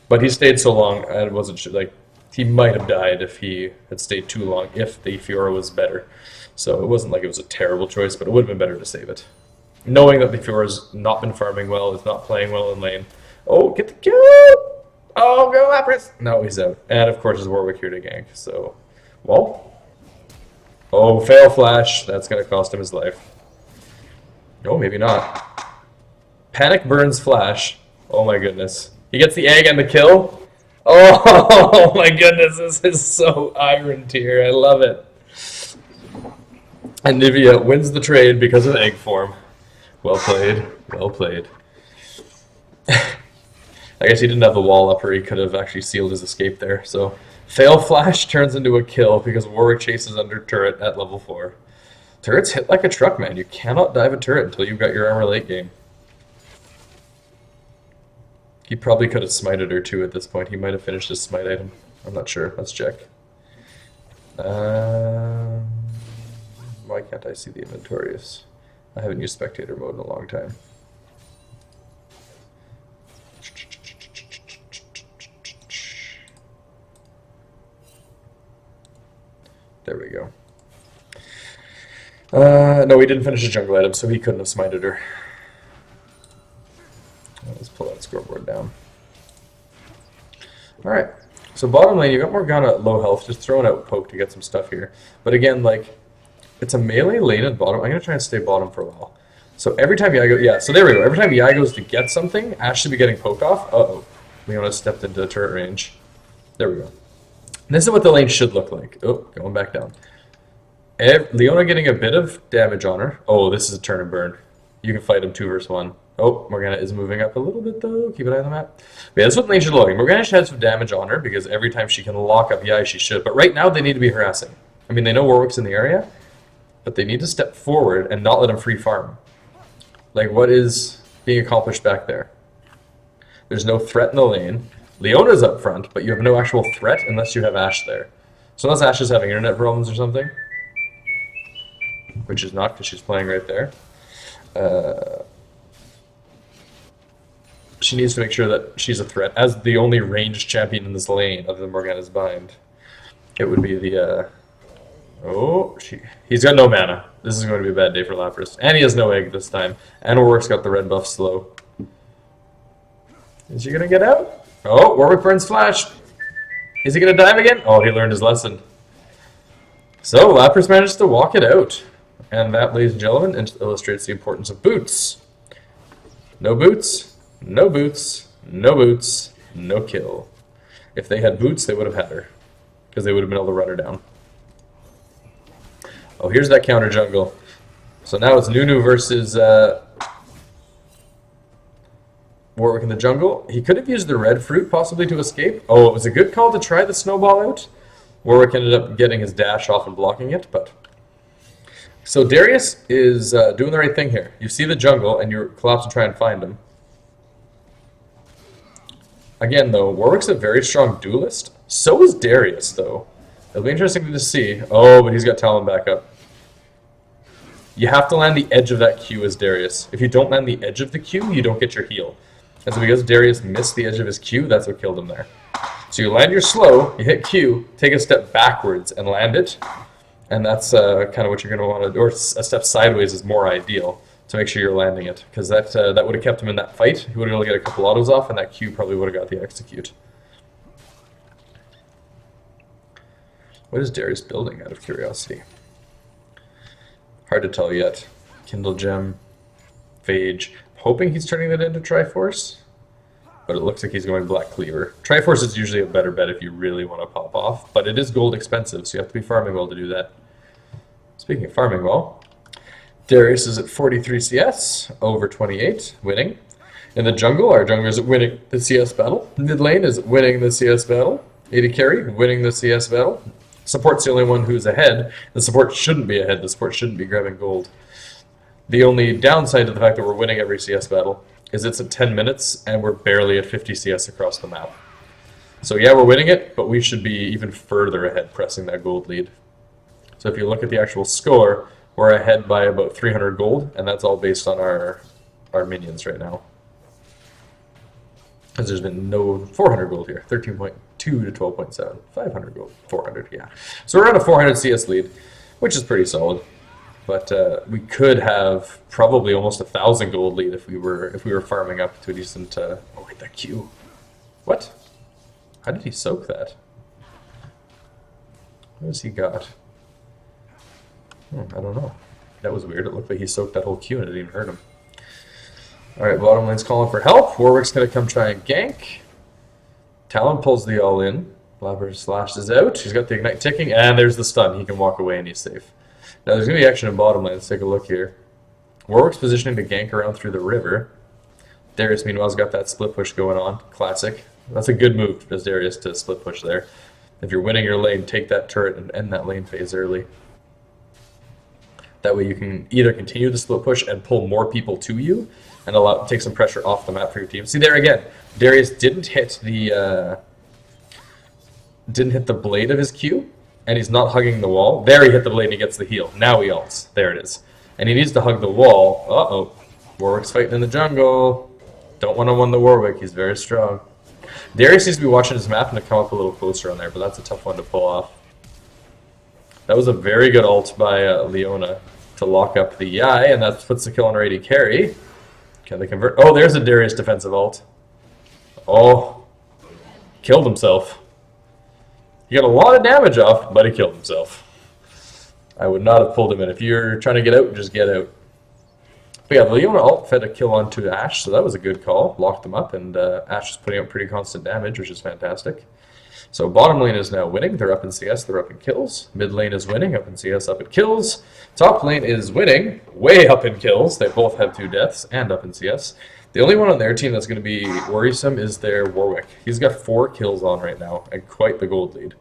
But he stayed so long, and it wasn't sure, like, he might have died if he had stayed too long, if the Fiora was better. So it wasn't like it was a terrible choice, but it would have been better to save it. Knowing that the Fiora's not been farming well, is not playing well in lane. Oh, get the kill! Oh, go Lapras! No, he's out. And of course, there's Warwick here to gank, so... Well... Oh, fail flash. That's gonna cost him his life. No, maybe not. Panic burns flash. Oh my goodness. He gets the egg and the kill? Oh my goodness, this is so Iron Tier. I love it. And Nivea wins the trade because of egg form. Well played. Well played. I guess he didn't have the wall up, or he could have actually sealed his escape there. So, fail flash turns into a kill because Warwick chases under turret at level 4. Turrets hit like a truck, man. You cannot dive a turret until you've got your armor late game. He probably could have smited her too at this point. He might have finished his smite item. I'm not sure. Let's check. Why can't I see the inventories? I haven't used spectator mode in a long time. There we go. No, he didn't finish his jungle item, so he couldn't have smited her. Let's pull that scoreboard down. Alright, so bottom lane, you got Morgana at low health, just throwing out poke to get some stuff here. But again, like, it's a melee lane at bottom. I'm going to try and stay bottom for a while. So every time Yago, yeah, so there we go. Every time Yago goes to get something, Ashe should be getting poked off. Uh-oh, Leona stepped into turret range. There we go. This is what the lane should look like. Oh, going back down. Leona getting a bit of damage on her. Oh, this is a turn and burn. You can fight him 2 versus 1. Oh, Morgana is moving up a little bit though. Keep an eye on the map. But yeah, that's what the lane should look like. Morgana should have some damage on her because every time she can lock up Yai, she should. But right now, they need to be harassing. I mean, they know Warwick's in the area, but they need to step forward and not let him free farm. Like, what is being accomplished back there? There's no threat in the lane. Leona's up front, but you have no actual threat unless you have Ashe there. So unless Ashe is having internet problems or something, which is not because she's playing right there, she needs to make sure that she's a threat. As the only ranged champion in this lane, other than Morgana's Bind, it would be the... he's got no mana. This is going to be a bad day for Lapras. And he has no egg this time. And Warwick's got the red buff slow. Is he going to get out? Oh, Warwick burns flash. Is he going to dive again? Oh, he learned his lesson. So, Lapras managed to walk it out. And that, ladies and gentlemen, illustrates the importance of boots. No boots, no boots, no boots, no kill. If they had boots, they would have had her. Because they would have been able to run her down. Oh, here's that counter jungle. So now it's Nunu versus Warwick in the jungle. He could have used the red fruit possibly to escape. Oh, it was a good call to try the snowball out. Warwick ended up getting his dash off and blocking it, but... So Darius is doing the right thing here. You see the jungle and you collapse and try and find him. Again, though, Warwick's a very strong duelist. So is Darius, though. It'll be interesting to see. Oh, but he's got Talon back up. You have to land the edge of that Q as Darius. If you don't land the edge of the Q, you don't get your heal. And so because Darius missed the edge of his Q, that's what killed him there. So you land your slow, you hit Q, take a step backwards and land it. And that's kind of what you're going to want to do. Or a step sideways is more ideal to make sure you're landing it. Because that would have kept him in that fight. He would have been able to get a couple autos off, and that Q probably would have got the execute. What is Darius building, out of curiosity? Hard to tell yet. Kindle Gem, Phage. Hoping he's turning that into Triforce. But it looks like he's going Black Cleaver. Triforce is usually a better bet if you really want to pop off, but it is gold expensive, so you have to be farming well to do that. Speaking of farming well, Darius is at 43 CS, over 28, winning. In the jungle, our jungler is winning the CS battle. Mid lane is winning the CS battle. AD carry, winning the CS battle. Support's the only one who's ahead. The support shouldn't be ahead. The support shouldn't be grabbing gold. The only downside to the fact that we're winning every CS battle is it's at 10 minutes and we're barely at 50 CS across the map. So yeah, we're winning it, but we should be even further ahead pressing that gold lead. So if you look at the actual score, we're ahead by about 300 gold, and that's all based on our minions right now. Because there's been no 400 gold here. 13.2 to 12.7. 500 gold. 400, yeah. So we're on a 400 CS lead, which is pretty solid. But we could have probably almost 1,000 gold lead if we were farming up to a decent. Oh wait, that Q. What? How did he soak that? What has he got? I don't know. That was weird. It looked like he soaked that whole Q and it didn't even hurt him. Alright, bottom lane's calling for help. Warwick's going to come try and gank. Talon pulls the all in. Blabber slashes out. He's got the ignite ticking, and there's the stun. He can walk away and he's safe. Now there's going to be action in bottom lane. Let's take a look here. Warwick's positioning to gank around through the river. Darius, meanwhile, has got that split push going on. Classic. That's a good move as Darius to split push there. If you're winning your lane, take that turret and end that lane phase early. That way you can either continue the split push and pull more people to you and take some pressure off the map for your team. See there again, Darius didn't hit the blade of his Q, and he's not hugging the wall. There he hit the blade and he gets the heal. Now he ults. There it is. And he needs to hug the wall. Uh-oh. Warwick's fighting in the jungle. Don't one-on-one the Warwick. He's very strong. Darius needs to be watching his map and to come up a little closer on there, but that's a tough one to pull off. That was a very good ult by Leona to lock up the Yi, and that puts the kill on AD carry. Can they convert? Oh, there's a Darius defensive ult. Oh, killed himself. He got a lot of damage off, but he killed himself. I would not have pulled him in. If you're trying to get out, just get out. But yeah, the Leona ult fed a kill onto Ashe, so that was a good call. Locked them up, and Ashe is putting out pretty constant damage, which is fantastic. So bottom lane is now winning. They're up in CS, they're up in kills. Mid lane is winning, up in CS, up in kills. Top lane is winning, way up in kills. They both have 2 deaths and up in CS. The only one on their team that's going to be worrisome is their Warwick. He's got 4 kills on right now, and quite the gold lead.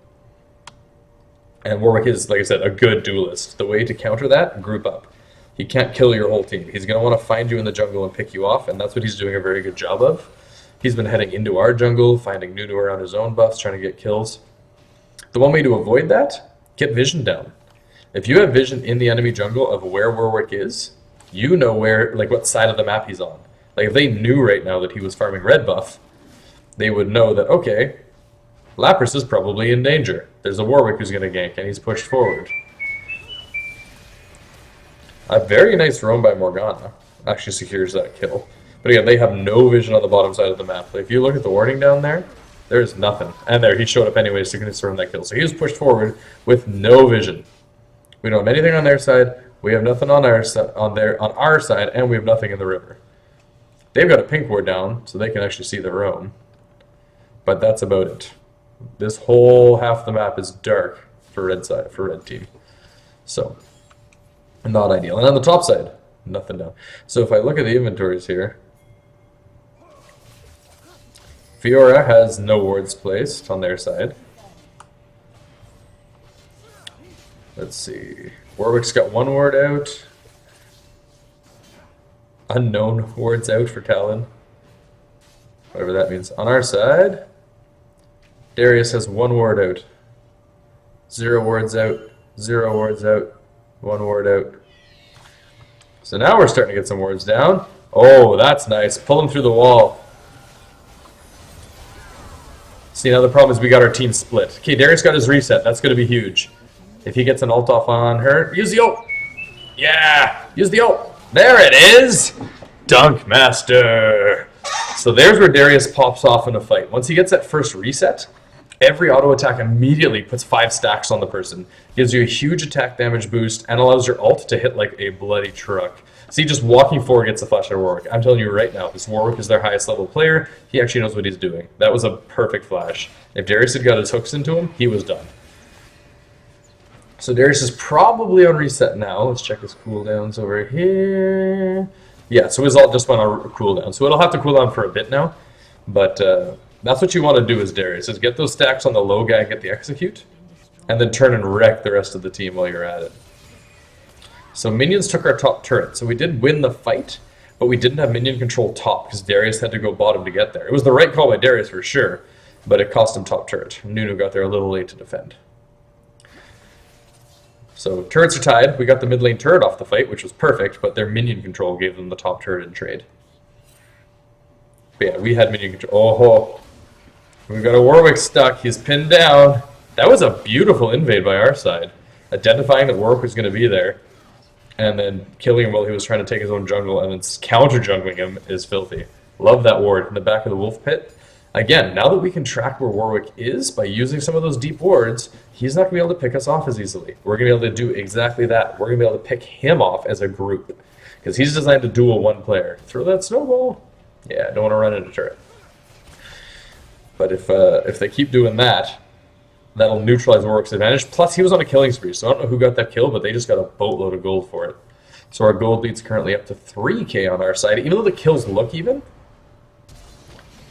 And Warwick is, like I said, a good duelist. The way to counter that, group up. He can't kill your whole team. He's going to want to find you in the jungle and pick you off, and that's what he's doing a very good job of. He's been heading into our jungle, finding Nunu around his own buffs, trying to get kills. The one way to avoid that, get vision down. If you have vision in the enemy jungle of where Warwick is, you know where, like what side of the map he's on. Like if they knew right now that he was farming red buff, they would know that, okay, Lapras is probably in danger. There's a Warwick who's going to gank, and he's pushed forward. A very nice roam by Morgana actually secures that kill. But again, they have no vision on the bottom side of the map. Like if you look at the warning down there, there's nothing. And there, he showed up anyways to confirm that kill. So he was pushed forward with no vision. We don't have anything on their side. We have nothing on our side, and we have nothing in the river. They've got a pink ward down, so they can actually see their own. But that's about it. This whole half the map is dark for red team. So not ideal. And on the top side, nothing down. So if I look at the inventories here, Fiora has no wards placed on their side. Let's see. Warwick's got 1 ward out. Unknown wards out for Talon. Whatever that means. On our side, Darius has 1 ward out. 0 wards out. 0 wards out. 1 ward out. So now we're starting to get some wards down. Oh, that's nice. Pull him through the wall. See, now the problem is we got our team split. Okay, Darius got his reset. That's going to be huge. If he gets an ult off on her, use the ult. Yeah, use the ult. There it is. Dunk Master. So there's where Darius pops off in a fight. Once he gets that first reset, every auto attack immediately puts 5 stacks on the person. Gives you a huge attack damage boost and allows your ult to hit like a bloody truck. See, just walking forward gets a flash of Warwick. I'm telling you right now, this Warwick is their highest level player. He actually knows what he's doing. That was a perfect flash. If Darius had got his hooks into him, he was done. So Darius is probably on reset now. Let's check his cooldowns over here. Yeah, so his ult just went on cooldown. So it'll have to cool down for a bit now. But that's what you want to do as Darius, is get those stacks on the low guy and get the execute. and then turn and wreck the rest of the team while you're at it. So minions took our top turret. So we did win the fight, but we didn't have minion control top because Darius had to go bottom to get there. It was the right call by Darius for sure, but it cost him top turret. Nunu got there a little late to defend. So turrets are tied. We got the mid lane turret off the fight, which was perfect, but their minion control gave them the top turret in trade. But yeah, we had minion control. Oh, we got a Warwick stuck. He's pinned down. That was a beautiful invade by our side. Identifying that Warwick was going to be there, and then killing him while he was trying to take his own jungle, and then counter-jungling him is filthy. Love that ward in the back of the wolf pit. Again, now that we can track where Warwick is by using some of those deep wards, he's not going to be able to pick us off as easily. We're going to be able to do exactly that. We're going to be able to pick him off as a group, because he's designed to duel one player. Throw that snowball. Yeah, don't want to run into turret. But if they keep doing that, that'll neutralize Warwick's advantage. Plus, he was on a killing spree, so I don't know who got that kill, but they just got a boatload of gold for it. So our gold lead's currently up to 3k on our side, even though the kills look even.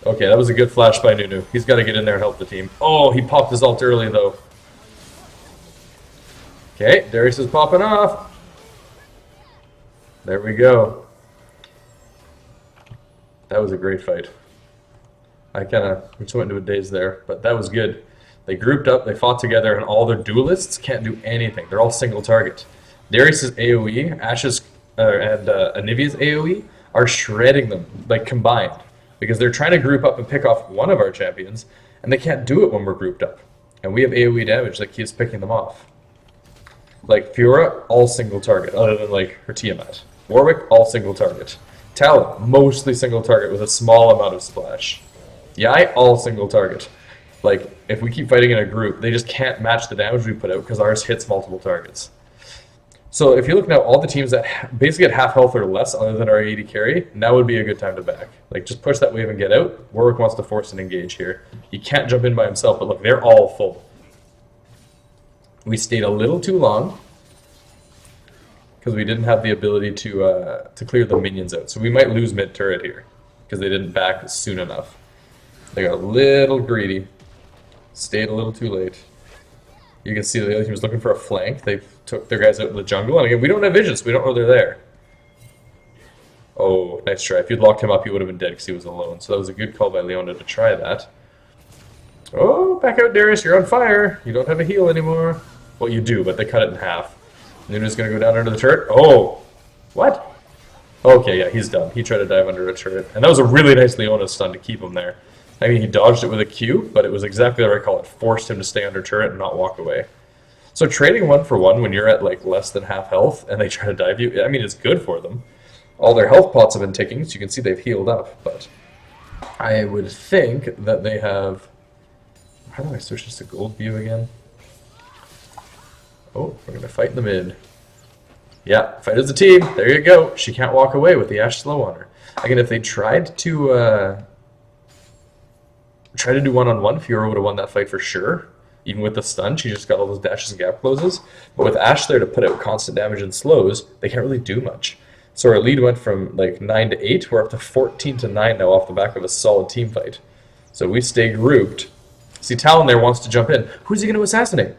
Okay, that was a good flash by Nunu. He's got to get in there and help the team. Oh, he popped his ult early, though. Okay, Darius is popping off. There we go. That was a great fight. I kind of just went into a daze there, but that was good. They grouped up, they fought together, and all their duelists can't do anything. They're all single target. Darius's AoE, Ash's and Anivia's AoE are shredding them, like combined, because they're trying to group up and pick off one of our champions, and they can't do it when we're grouped up. And we have AoE damage that keeps picking them off. Like Fiora, all single target, other than like her Tiamat. Warwick, all single target. Talon, mostly single target with a small amount of splash. Yai, all single target. Like, if we keep fighting in a group, they just can't match the damage we put out because ours hits multiple targets. So if you look now, all the teams that basically at half health or less, other than our AD carry, now would be a good time to back. Like, just push that wave and get out. Warwick wants to force an engage here. He can't jump in by himself, but look, they're all full. We stayed a little too long because we didn't have the ability to clear the minions out. So we might lose mid-turret here because they didn't back soon enough. They got a little greedy. Stayed a little too late. You can see the other team was looking for a flank. They took their guys out in the jungle. And again, we don't have vision, so we don't know they're there. Oh, nice try. If you'd locked him up, he would have been dead because he was alone. So that was a good call by Leona to try that. Oh, back out, Darius. You're on fire. You don't have a heal anymore. Well, you do, but they cut it in half. Nunu's going to go down under the turret. Oh, what? Okay, yeah, he's done. He tried to dive under a turret. And that was a really nice Leona stun to keep him there. I mean, he dodged it with a Q, but it was exactly the right call. It forced him to stay under turret and not walk away. So trading 1-for-1 when you're at like less than half health and they try to dive you, I mean, it's good for them. All their health pots have been ticking, so you can see they've healed up, but I would think that they have... How do I switch this to gold view again? Oh, we're going to fight in the mid. Yeah, fight as a team. There you go. She can't walk away with the Ashe slow on her. Again, if they tried to do one-on-one, Fiora would have won that fight for sure. Even with the stun, she just got all those dashes and gap closes. But with Ashe there to put out constant damage and slows, they can't really do much. So our lead went from like 9 to 8. We're up to 14 to 9 now off the back of a solid team fight. So we stay grouped. See, Talon there wants to jump in. Who's he going to assassinate?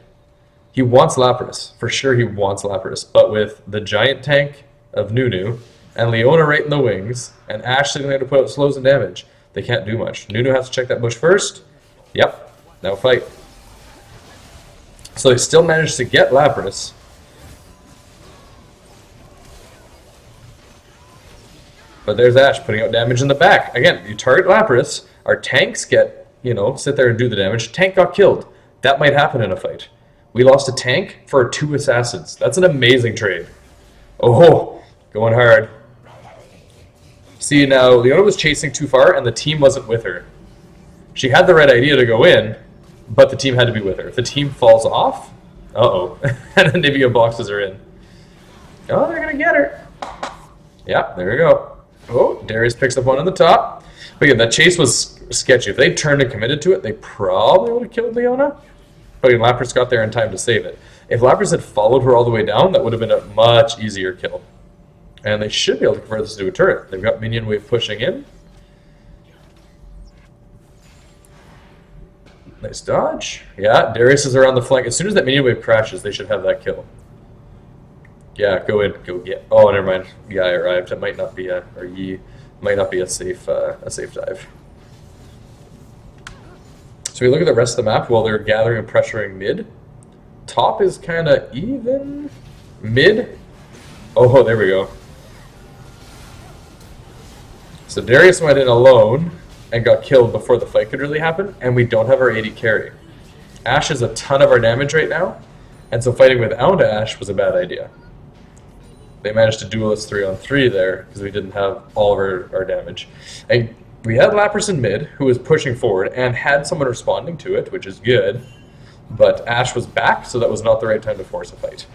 He wants Lapras. For sure he wants Lapras. But with the giant tank of Nunu and Leona right in the wings and Ashe sitting there to put out slows and damage, they can't do much. Nunu has to check that bush first. Yep. Now fight. So they still managed to get Lapras. But there's Ashe putting out damage in the back. Again, you target Lapras. Our tanks get, sit there and do the damage. Tank got killed. That might happen in a fight. We lost a tank for 2 assassins. That's an amazing trade. Oh, going hard. See, now, Leona was chasing too far, and the team wasn't with her. She had the right idea to go in, but the team had to be with her. If the team falls off, uh-oh. And then Nivea boxes her in. Oh, they're going to get her. Yeah, there we go. Oh, Darius picks up one on the top. But again, that chase was sketchy. If they turned and committed to it, they probably would have killed Leona. But again, Lapras got there in time to save it. If Lapras had followed her all the way down, that would have been a much easier kill. And they should be able to convert this into a turret. They've got minion wave pushing in. Nice dodge. Yeah, Darius is around the flank. As soon as that minion wave crashes, they should have that kill. Yeah, go in. Go get. Oh, never mind. Yeah, I arrived. It might not be a, or ye might not be a safe dive. So we look at the rest of the map while they're gathering and pressuring mid. Top is kind of even. Mid. Oh, there we go. So Darius went in alone and got killed before the fight could really happen, and we don't have our AD carry. Ashe is a ton of our damage right now, and so fighting without Ashe was a bad idea. They managed to duel us 3-on-3 there because we didn't have all of our damage. And we had Lapras in mid, who was pushing forward and had someone responding to it, which is good, but Ashe was back, so that was not the right time to force a fight.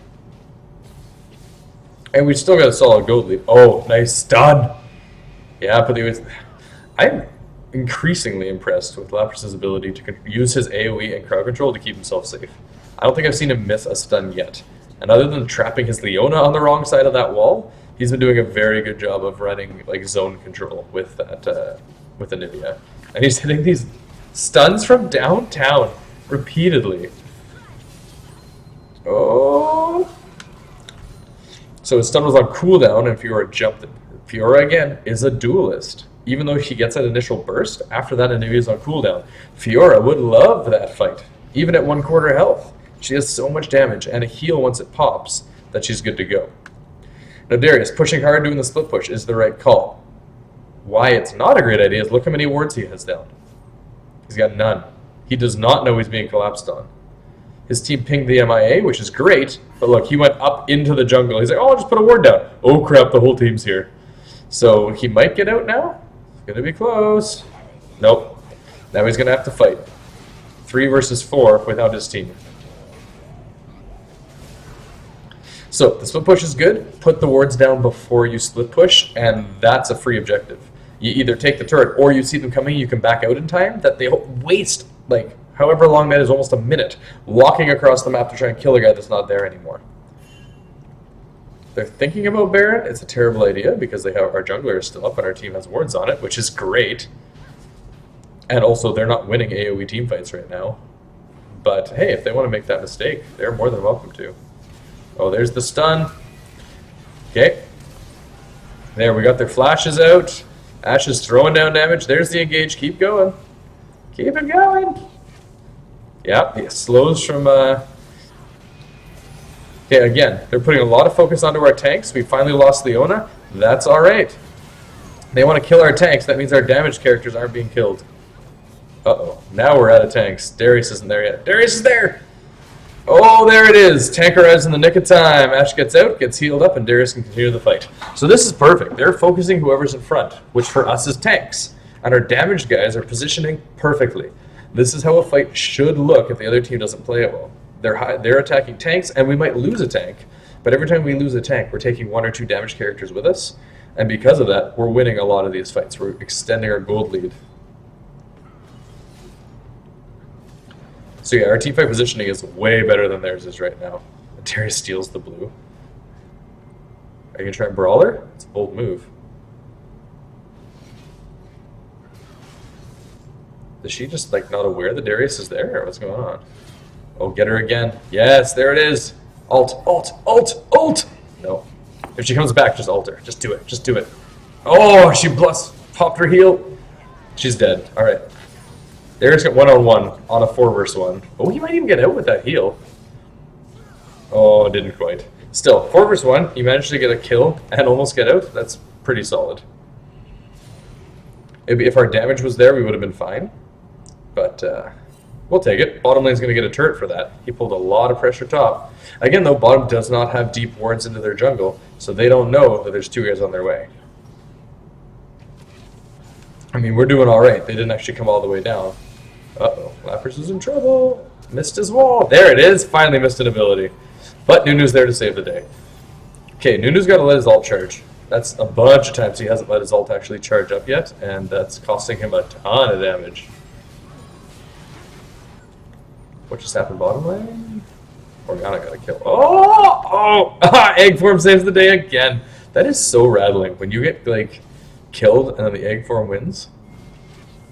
And we still got a solid gold lead. Oh, nice stun! Yeah, but I'm increasingly impressed with Lapras' ability to use his AoE and crowd control to keep himself safe. I don't think I've seen him miss a stun yet. And other than trapping his Leona on the wrong side of that wall, he's been doing a very good job of running like zone control with that with Anivia. And he's hitting these stuns from downtown repeatedly. Oh! So his stun was on cooldown and Fiora jumped it. Fiora, again, is a duelist. Even though she gets that initial burst, after that Anivia's on cooldown. Fiora would love that fight, even at 1/4 health. She has so much damage and a heal once it pops that she's good to go. Now Darius, pushing hard, doing the split push is the right call. Why it's not a great idea is look how many wards he has down. He's got none. He does not know he's being collapsed on. His team pinged the MIA, which is great, but look, he went up into the jungle. He's like, oh, I'll just put a ward down. Oh crap, the whole team's here. So he might get out now. It's gonna be close. Nope. Now he's gonna have to fight. 3 versus 4 without his team. So the split push is good. Put the wards down before you split push, and that's a free objective. You either take the turret or you see them coming, you can back out in time. That they waste, like, however long that is, almost a minute, walking across the map to try and kill a guy that's not there anymore. They're thinking about Baron. It's a terrible idea because they have our jungler is still up and our team has wards on it, which is great. And also, they're not winning AoE teamfights right now. But hey, if they want to make that mistake, they're more than welcome to. Oh, there's the stun. Okay. There, we got their flashes out. Ashe is throwing down damage. There's the engage. Keep going. Keep it going. Yeah, the slows from... Okay, again, they're putting a lot of focus onto our tanks. We finally lost Leona. That's alright. They want to kill our tanks. That means our damaged characters aren't being killed. Uh-oh. Now we're out of tanks. Darius isn't there yet. Darius is there! Oh, there it is! Tank arrives in the nick of time. Ashe gets out, gets healed up, and Darius can continue the fight. So this is perfect. They're focusing whoever's in front, which for us is tanks. And our damaged guys are positioning perfectly. This is how a fight should look if the other team doesn't play it well. They're attacking tanks, and we might lose a tank, but every time we lose a tank, we're taking 1 or 2 damaged characters with us, and because of that, we're winning a lot of these fights. We're extending our gold lead. So yeah, our teamfight positioning is way better than theirs is right now. Darius steals the blue. Are you gonna try and brawl her? It's a bold move. Is she just like not aware that Darius is there, or what's going on? Oh, get her again. Yes, there it is. Alt, alt, alt, alt. No. If she comes back, just ult her. Just do it. Just do it. Oh, she popped her heal. She's dead. All right. Darius got 1-on-1 on a 4 versus 1. Oh, he might even get out with that heal. Oh, didn't quite. Still, 4 versus 1. He managed to get a kill and almost get out. That's pretty solid. If our damage was there, we would have been fine. But, we'll take it. Bottom lane's going to get a turret for that. He pulled a lot of pressure top. Again, though, bottom does not have deep wards into their jungle, so they don't know that there's 2 guys on their way. I mean, we're doing alright. They didn't actually come all the way down. Uh-oh. Lapras is in trouble. Missed his wall. There it is. Finally missed an ability. But Nunu's there to save the day. Okay, Nunu's got to let his ult charge. That's a bunch of times he hasn't let his ult actually charge up yet, and that's costing him a ton of damage. What just happened bottom lane? Morgana got a kill. Oh! Oh! Egg form saves the day again. That is so rattling. When you get, like, killed and then the egg form wins.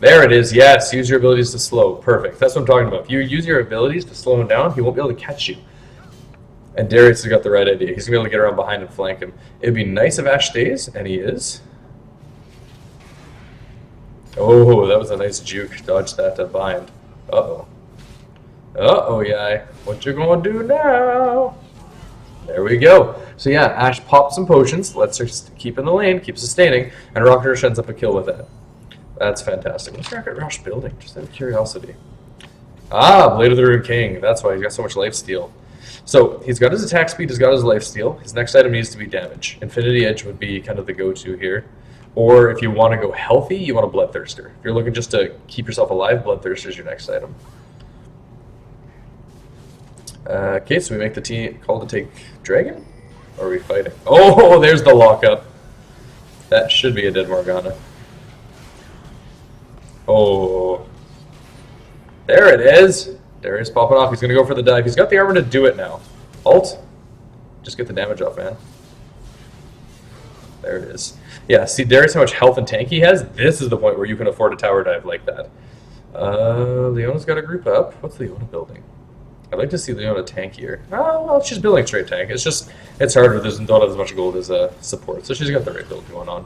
There it is. Yes, use your abilities to slow. Perfect. That's what I'm talking about. If you use your abilities to slow him down, he won't be able to catch you. And Darius has got the right idea. He's going to be able to get around behind and flank him. It'd be nice if Ash stays, and he is. Oh, that was a nice juke. Dodge that to bind. Uh-oh. Uh-oh, Yai. What you gonna do now? There we go. So yeah, Ash pops some potions, lets her keep in the lane, keep sustaining, and Rocket Rush ends up a kill with that. That's fantastic. What's Rocket Rush building? Just out of curiosity. Ah, Blade of the Rune King. That's why he's got so much lifesteal. So he's got his attack speed, he's got his lifesteal. His next item needs to be damage. Infinity Edge would be kind of the go-to here. Or if you want to go healthy, you want a Bloodthirster. If you're looking just to keep yourself alive, Bloodthirster is your next item. Okay, so we make the team call to take Dragon? Or are we fighting? Oh, there's the lockup. That should be a dead Morgana. Oh. There it is. Darius popping off. He's going to go for the dive. He's got the armor to do it now. Ult. Just get the damage off, man. There it is. Yeah, see, Darius, how much health and tank he has? This is the point where you can afford a tower dive like that. Leona's got to group up. What's Leona building? I'd like to see Leona tankier. Oh, well, she's building straight tank. It's just, it's harder. There's not as much gold as support. So she's got the right build going on.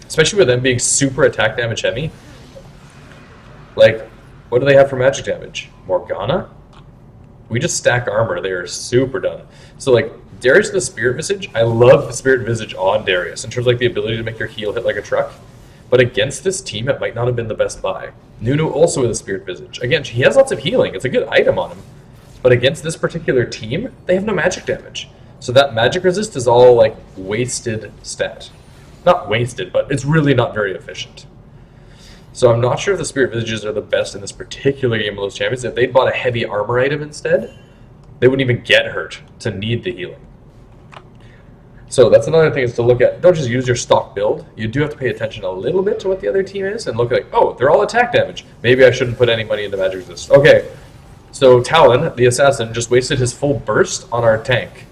Especially with them being super attack damage heavy. Like, what do they have for magic damage? Morgana? We just stack armor. They are super done. So, like, Darius with the Spirit Visage, I love the Spirit Visage on Darius in terms of like the ability to make your heal hit like a truck. But against this team, it might not have been the best buy. Nunu also with a Spirit Visage. Again, he has lots of healing. It's a good item on him. But against this particular team, they have no magic damage. So that magic resist is all like wasted stat. Not wasted, but it's really not very efficient. So I'm not sure if the Spirit Visages are the best in this particular game of those champions. If they'd bought a heavy armor item instead, they wouldn't even get hurt to need the healing. So that's another thing is to look at. Don't just use your stock build. You do have to pay attention a little bit to what the other team is and look like, oh, they're all attack damage. Maybe I shouldn't put any money into magic resist. Okay, so Talon, the assassin, just wasted his full burst on our tank,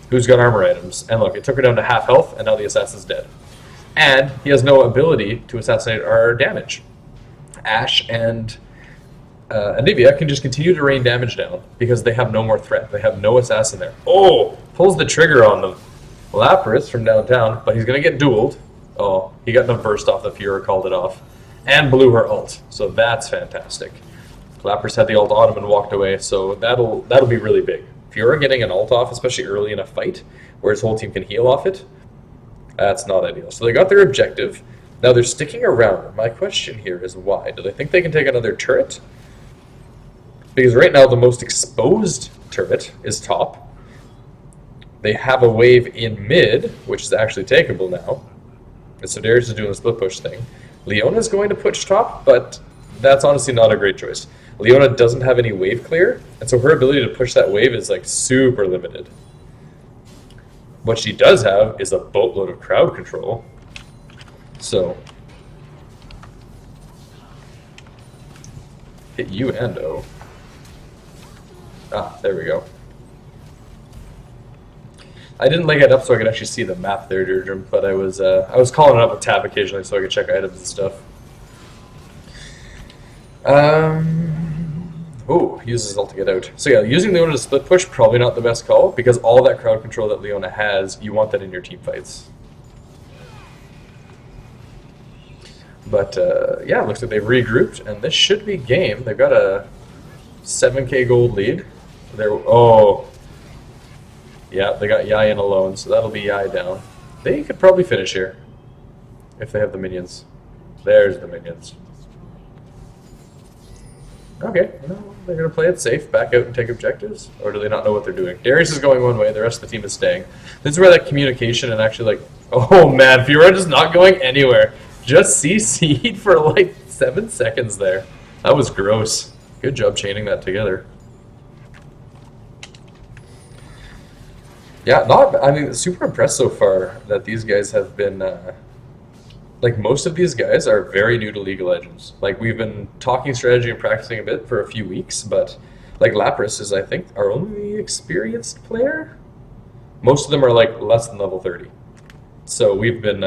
who's got armor items. And look, it took her down to half health, and now the assassin's dead. And he has no ability to assassinate our damage. Ash and Anivia can just continue to rain damage down because they have no more threat. They have no assassin there. Oh, pulls the trigger on them. Lapras from downtown, but he's going to get dueled. Oh, he got the burst off the Fiora, called it off, and blew her ult. So that's fantastic. Lapras had the ult on him and walked away, so that'll be really big. Fiora getting an ult off, especially early in a fight, where his whole team can heal off it, that's not ideal. So they got their objective. Now they're sticking around. My question here is why? Do they think they can take another turret? Because right now the most exposed turret is top. They have a wave in mid, which is actually takeable now. And so Darius is doing the split push thing. Leona's going to push top, but that's honestly not a great choice. Leona doesn't have any wave clear, and so her ability to push that wave is like super limited. What she does have is a boatload of crowd control. So hit you and O. Ah, there we go. I didn't link it up so I could actually see the map there, Deirdre, but I was calling it up with tab occasionally so I could check items and stuff. Oh, uses ult to get out. So yeah, using Leona to split push, probably not the best call, because all that crowd control that Leona has, you want that in your team fights. But yeah, it looks like they've regrouped, and this should be game. They've got a 7k gold lead. Oh, yeah, they got Yai in alone, so that'll be Yai down. They could probably finish here if they have the minions. There's the minions. Okay, no, they're going to play it safe, back out and take objectives? Or do they not know what they're doing? Darius is going one way, the rest of the team is staying. This is where that communication and actually like, oh man, Fiora is not going anywhere. Just CC'd for like 7 seconds there. That was gross. Good job chaining that together. Yeah, I mean, super impressed so far that these guys have been, like most of these guys are very new to League of Legends. Like we've been talking strategy and practicing a bit for a few weeks, but like Lapras is, I think, our only experienced player. Most of them are like less than level 30. So we've been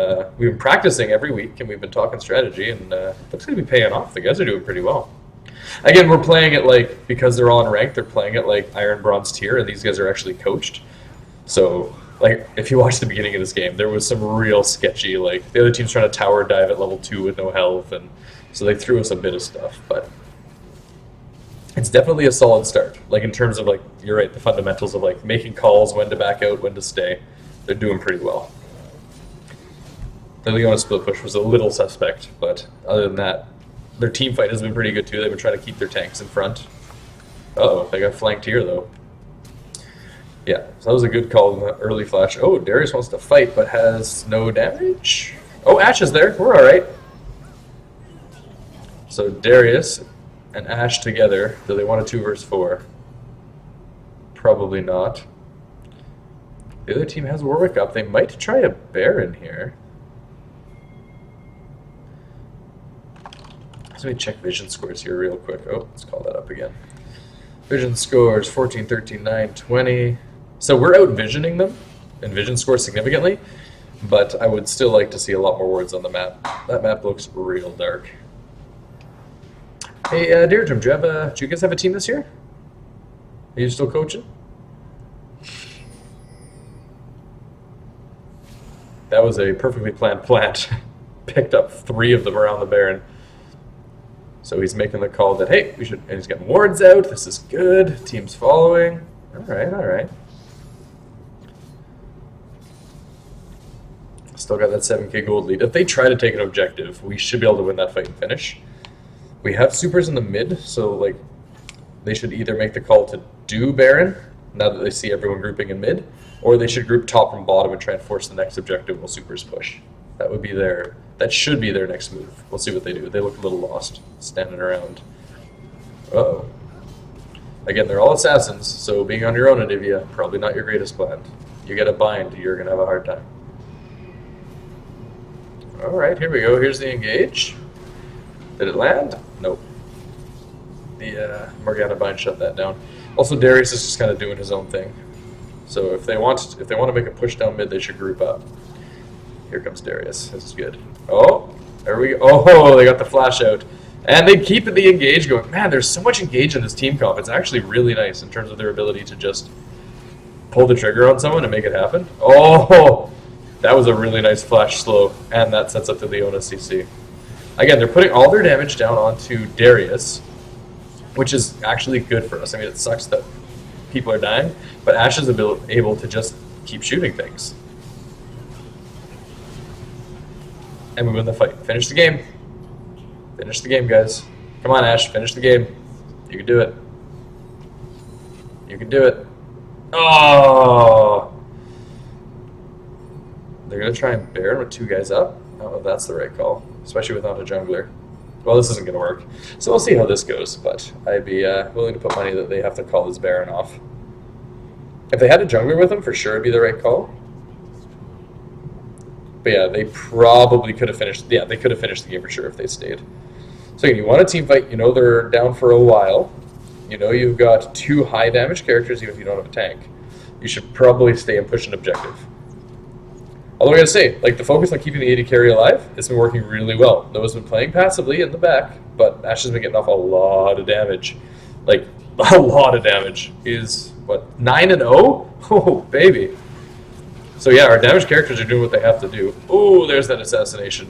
practicing every week, and we've been talking strategy, and looks like to be paying off. The guys are doing pretty well. Again, we're playing it like, because they're all in rank, they're playing it like Iron Bronze tier, and these guys are actually coached. So, like, if you watch the beginning of this game, there was some real sketchy, like, the other team's trying to tower dive at level 2 with no health, and so they threw us a bit of stuff, but it's definitely a solid start. Like, in terms of, like, you're right, the fundamentals of, like, making calls, when to back out, when to stay, they're doing pretty well. The Leona split push was a little suspect, but other than that, their team fight has been pretty good too. They've been trying to keep their tanks in front. Uh-oh, they got flanked here though. Yeah, so that was a good call in the early flash. Oh, Darius wants to fight but has no damage. Oh, Ash is there. We're alright. So Darius and Ash together. Do they want a 2 versus 4? Probably not. The other team has Warwick up. They might try a Baron here. Let me check vision scores here real quick. Oh, let's call that up again. Vision scores 14, 13, 9, 20. So we're out visioning them and vision scores significantly, but I would still like to see a lot more words on the map. That map looks real dark. Hey, Deirdre, do you guys have a team this year? Are you still coaching? That was a perfectly planned plant. Picked up 3 of them around the Baron. So he's making the call that, hey, we should, and he's getting wards out, this is good, team's following. Alright, alright. Still got that 7k gold lead. If they try to take an objective, we should be able to win that fight and finish. We have supers in the mid, so like, they should either make the call to do Baron, now that they see everyone grouping in mid, or they should group top and bottom and try and force the next objective while supers push. That would be that should be their next move. We'll see what they do. They look a little lost, standing around. Uh-oh. Again, they're all assassins, so being on your own, Anivia, probably not your greatest plan. You get a bind, you're going to have a hard time. Alright, here we go. Here's the engage. Did it land? Nope. The Morgana bind shut that down. Also, Darius is just kind of doing his own thing. So if they want to make a push down mid, they should group up. Here comes Darius. This is good. Oh, there we go. Oh, they got the flash out. And they keep the engage going. Man, there's so much engage in this team comp. It's actually really nice in terms of their ability to just pull the trigger on someone and make it happen. Oh, that was a really nice flash slow. And that sets up the Leona CC. Again, they're putting all their damage down onto Darius, which is actually good for us. I mean, it sucks that people are dying, but Ash is able to just keep shooting things. And we win the fight. Finish the game. Finish the game, guys. Come on, Ash. Finish the game. You can do it. You can do it. Oh! They're going to try and Baron with 2 guys up. I don't know if that's the right call, especially without a jungler. Well, this isn't going to work. So we'll see how this goes, but I'd be willing to put money that they have to call this Baron off. If they had a jungler with them, for sure it'd be the right call. But yeah, they probably could have finished. Yeah, they could have finished the game for sure if they stayed. So again, you want a team fight. You know they're down for a while. You know you've got 2 high damage characters, even if you don't have a tank. You should probably stay and push an objective. Although I gotta say, like the focus on keeping the AD carry alive, it's been working really well. Noah's been playing passively in the back, but Ash has been getting off a lot of damage. Like a lot of damage. Is what 9-0? Oh baby. So yeah, our damage characters are doing what they have to do. Oh, there's that assassination.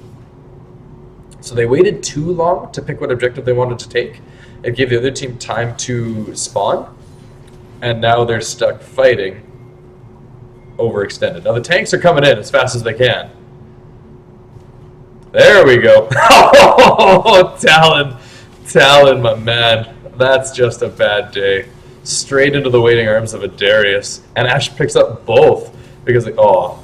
So they waited too long to pick what objective they wanted to take. It gave the other team time to spawn. And now they're stuck fighting overextended. Now the tanks are coming in as fast as they can. There we go. Oh, Talon, my man. That's just a bad day. Straight into the waiting arms of a Darius. And Ash picks up both. Because, oh.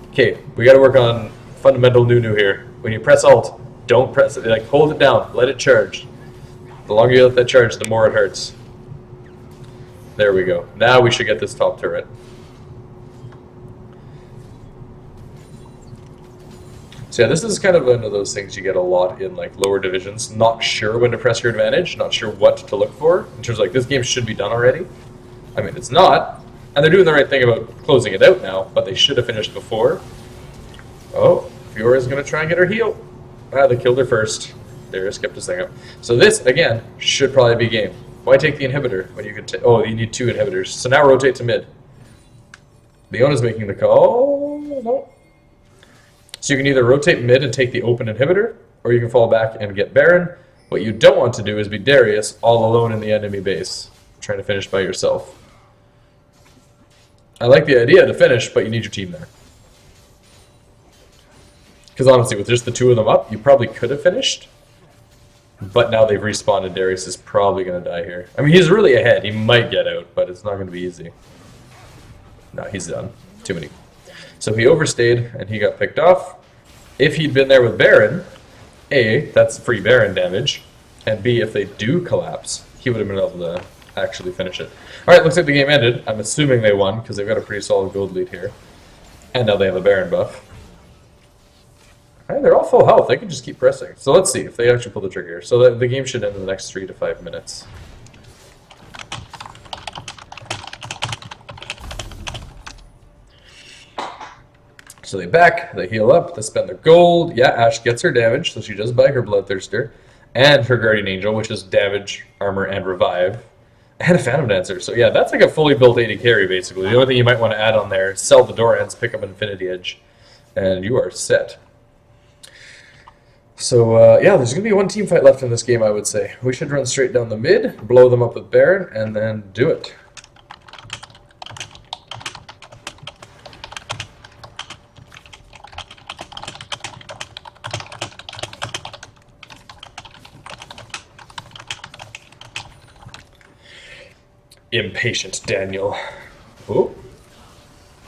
Okay, we gotta work on fundamental Nunu here. When you press alt, don't press it. Like, hold it down. Let it charge. The longer you let that charge, the more it hurts. There we go. Now we should get this top turret. So yeah, this is kind of one of those things you get a lot in like lower divisions. Not sure when to press your advantage. Not sure what to look for. In terms of like, this game should be done already. I mean, it's not. And they're doing the right thing about closing it out now, but they should have finished before. Oh, Fiora's gonna try and get her heal. Ah, they killed her first. Darius kept his thing up. So this, again, should probably be game. Why take the inhibitor when you could take... Oh, you need 2 inhibitors. So now rotate to mid. Leona's making the call. No. So you can either rotate mid and take the open inhibitor, or you can fall back and get Baron. What you don't want to do is be Darius all alone in the enemy base, trying to finish by yourself. I like the idea to finish, but you need your team there. Because honestly, with just the 2 of them up, you probably could have finished. But now they've respawned and Darius is probably going to die here. I mean, he's really ahead. He might get out, but it's not going to be easy. No, he's done. Too many. So he overstayed and he got picked off. If he'd been there with Baron, A, that's free Baron damage. And B, if they do collapse, he would have been able to actually finish it. Alright, looks like the game ended. I'm assuming they won because they've got a pretty solid gold lead here. And now they have a Baron buff. Alright, they're all full health. They can just keep pressing. So let's see if they actually pull the trigger. So the game should end in the next 3 to 5 minutes. So they back, they heal up, they spend their gold. Yeah, Ashe gets her damage, so she does buy her Bloodthirster. And her Guardian Angel, which is damage, armor, and revive. And a Phantom Dancer. So yeah, that's like a fully built AD carry, basically. The only thing you might want to add on there is sell the Dorans, pick up Infinity Edge, and you are set. So, yeah, there's going to be 1 team fight left in this game, I would say. We should run straight down the mid, blow them up with Baron, and then do it. Impatient Daniel. Ooh.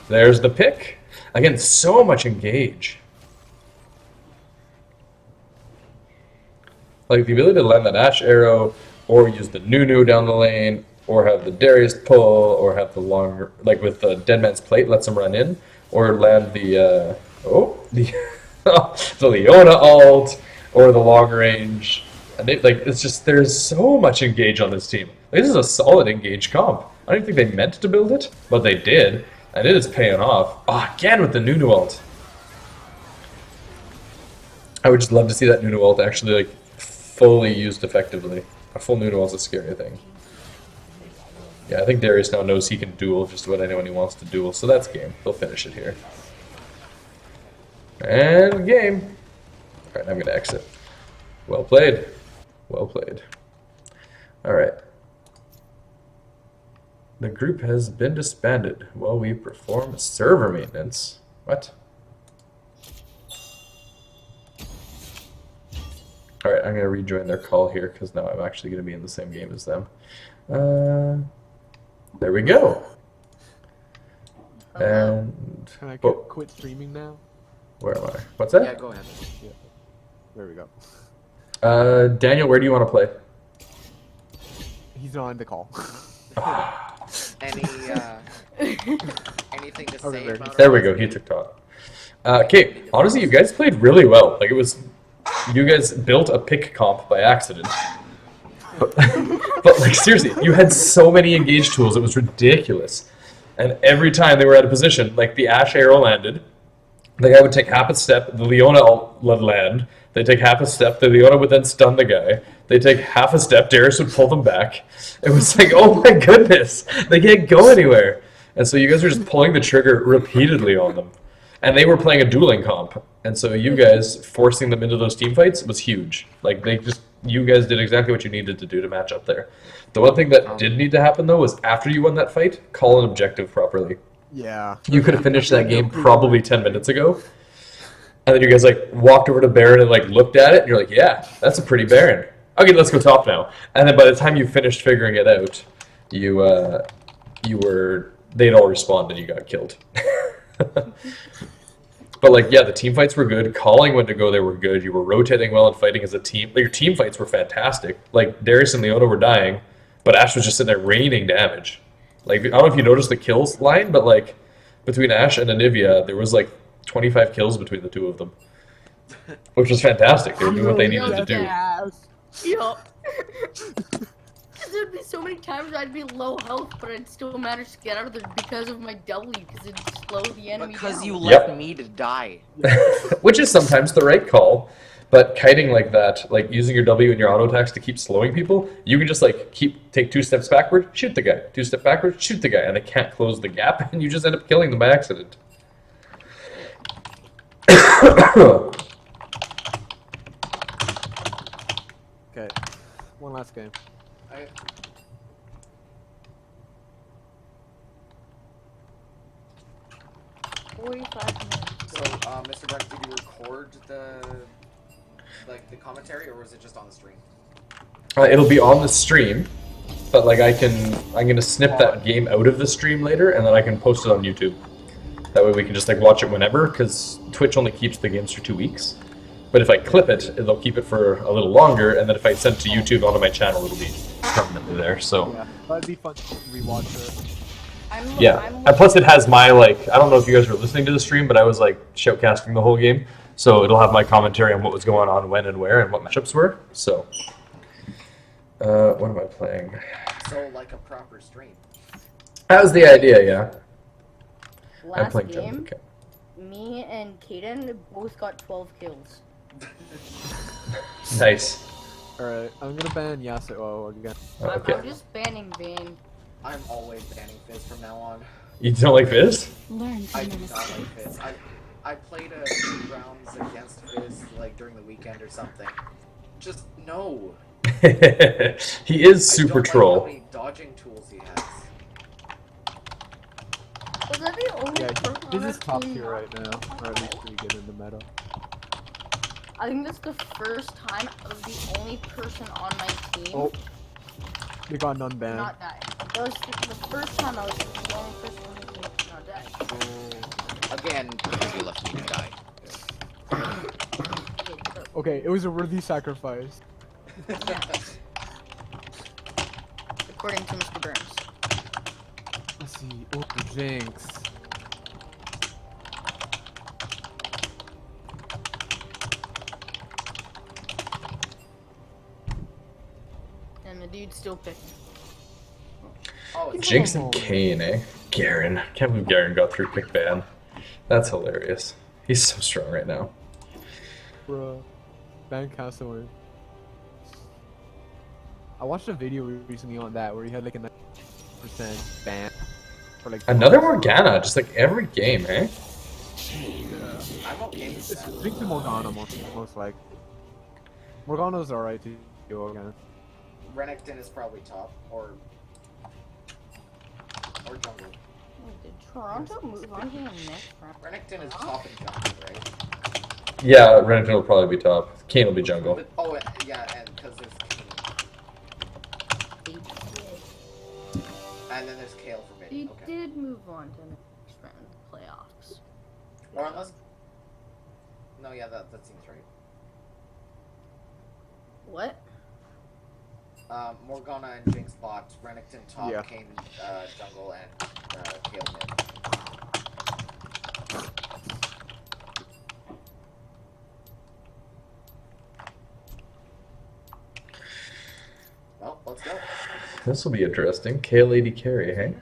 There's the pick. Again, so much engage. Like the ability to land that Ashe arrow, or use the Nunu down the lane, or have the Darius pull, or have the longer, like with the Dead Man's Plate, lets him run in, or land the, the Leona ult, or the long range. And they, like, it's just, there's so much engage on this team. Like, this is a solid engage comp. I don't even think they meant to build it, but they did, and it is paying off. Oh, again with the Nunu ult. I would just love to see that Nunu ult actually, like, fully used effectively. A full Nunu ult is a scary thing. Yeah, I think Darius now knows he can duel just about anyone he wants to duel, so that's game. They'll finish it here. And game. Alright, I'm going to exit. Well played. Well played. Alright. The group has been disbanded while we perform server maintenance. What? Alright, I'm going to rejoin their call here because now I'm actually going to be in the same game as them. There we go. And... Can I oh, quit streaming now? where am I? What's that? Yeah, go ahead. Yeah. There we go. Daniel, where do you want to play? He's not on the call. Anything to say about There we go, he took top. Okay, honestly, you guys played really well. Like, it was... You guys built a pick comp by accident. But like, seriously, you had so many engage tools, it was ridiculous. And every time they were out of position, like, the Ashe arrow landed, the guy would take half a step, the Leona would land, they'd take half a step, the Leona would then stun the guy, they'd take half a step, Darius would pull them back. It was like, oh my goodness, they can't go anywhere. And so you guys were just pulling the trigger repeatedly on them. And they were playing a dueling comp. And so you guys forcing them into those team fights was huge. Like, you guys did exactly what you needed to do to match up there. The one thing that did need to happen, though, was after you won that fight, call an objective properly. Yeah. You could have finished that game probably 10 minutes ago. And then you guys, like, walked over to Baron and, like, looked at it, and you're like, yeah, that's a pretty Baron. Okay, let's go top now. And then by the time you finished figuring it out, they'd all respawned and you got killed. But, like, yeah, the team fights were good. Calling when to go there were good. You were rotating well and fighting as a team. Like, your team fights were fantastic. Like, Darius and Leona were dying, but Ashe was just sitting there raining damage. Like, I don't know if you noticed the kills line, but, like, between Ashe and Anivia, there was, like, 25 kills between the two of them. Which was fantastic. They were doing what they needed to do. Yup. Because there'd be so many times I'd be low health, but I'd still manage to get out of there because of my W, because it'd slow the enemy Because down. you Yep. left me to die. Which is sometimes the right call, but kiting like that, like using your W and your auto attacks to keep slowing people, you can just like take 2 steps backward, shoot the guy, 2 steps backward, shoot the guy, and they can't close the gap, and you just end up killing them by accident. Okay, one last game. I, 45 minutes. so, Mr. Brett, did you record the commentary, or was it just on the stream? It'll be on the stream, but like I'm gonna snip that game out of the stream later, and then I can post it on YouTube. That way we can just like watch it whenever, because Twitch only keeps the games for 2 weeks. But if I clip it, they'll keep it for a little longer, and then if I send it to YouTube onto my channel, it'll be permanently there. So Yeah, that'd be fun to rewatch it. yeah, and plus it has my like, I don't know if you guys were listening to the stream, but I was like shoutcasting the whole game, so it'll have my commentary on what was going on, when and where, and what matchups were. So, what am I playing? So, like a proper stream. That was the idea, yeah. I'm Last playing game, Jennifer. me and Kaden both got 12 kills. Nice. Alright, I'm gonna ban Yasuo again. Okay. I'm just banning Vayne. I'm always banning Fizz from now on. You don't like Fizz? Learn I from do your not like mistakes. Fizz. I played a few rounds against Fizz, like, during the weekend or something. Just, no. He is I super don't troll. like how many dodging tools he has. Was that the only Yeah, person he's on our just top team tier not- right now, or at least pretty good in the meta. I think that's the first time I was the only person on my team Oh, we got none banned. not die. That was the first time I was the only person on my team to not die. Again, because you left me to die. Okay, but Okay, it was a worthy sacrifice. according to Mr. Burns. Let's see. Oh, Jinx. And the dude's still picking. Oh, it's Jinx and Kane, eh? Garen. Can't believe Garen got 3 pick ban. That's hilarious. He's so strong right now. Bruh. Ban Castaway. I watched a video recently on that where he had like a 9% ban for like Another Morgana, just like every game, eh? I'm okay with It's that. Jinx and Morgana most like. Morgana's alright to go again. Renekton is probably top, or jungle. Wait, did Toronto move on to the next round? Renekton is top in jungle, right? Yeah, Renekton will probably be top. Kane will be jungle. But, oh, yeah, and because there's King, They did. and then there's Kale for mid. They Okay. did move on to the next round of the playoffs. Or unless. No, yeah, that seems right. What? Morgana and Jinx bot, Renekton top, Yeah. Kane jungle, and Kale mid. Well, let's go. This will be interesting. Kale AD carry, hey?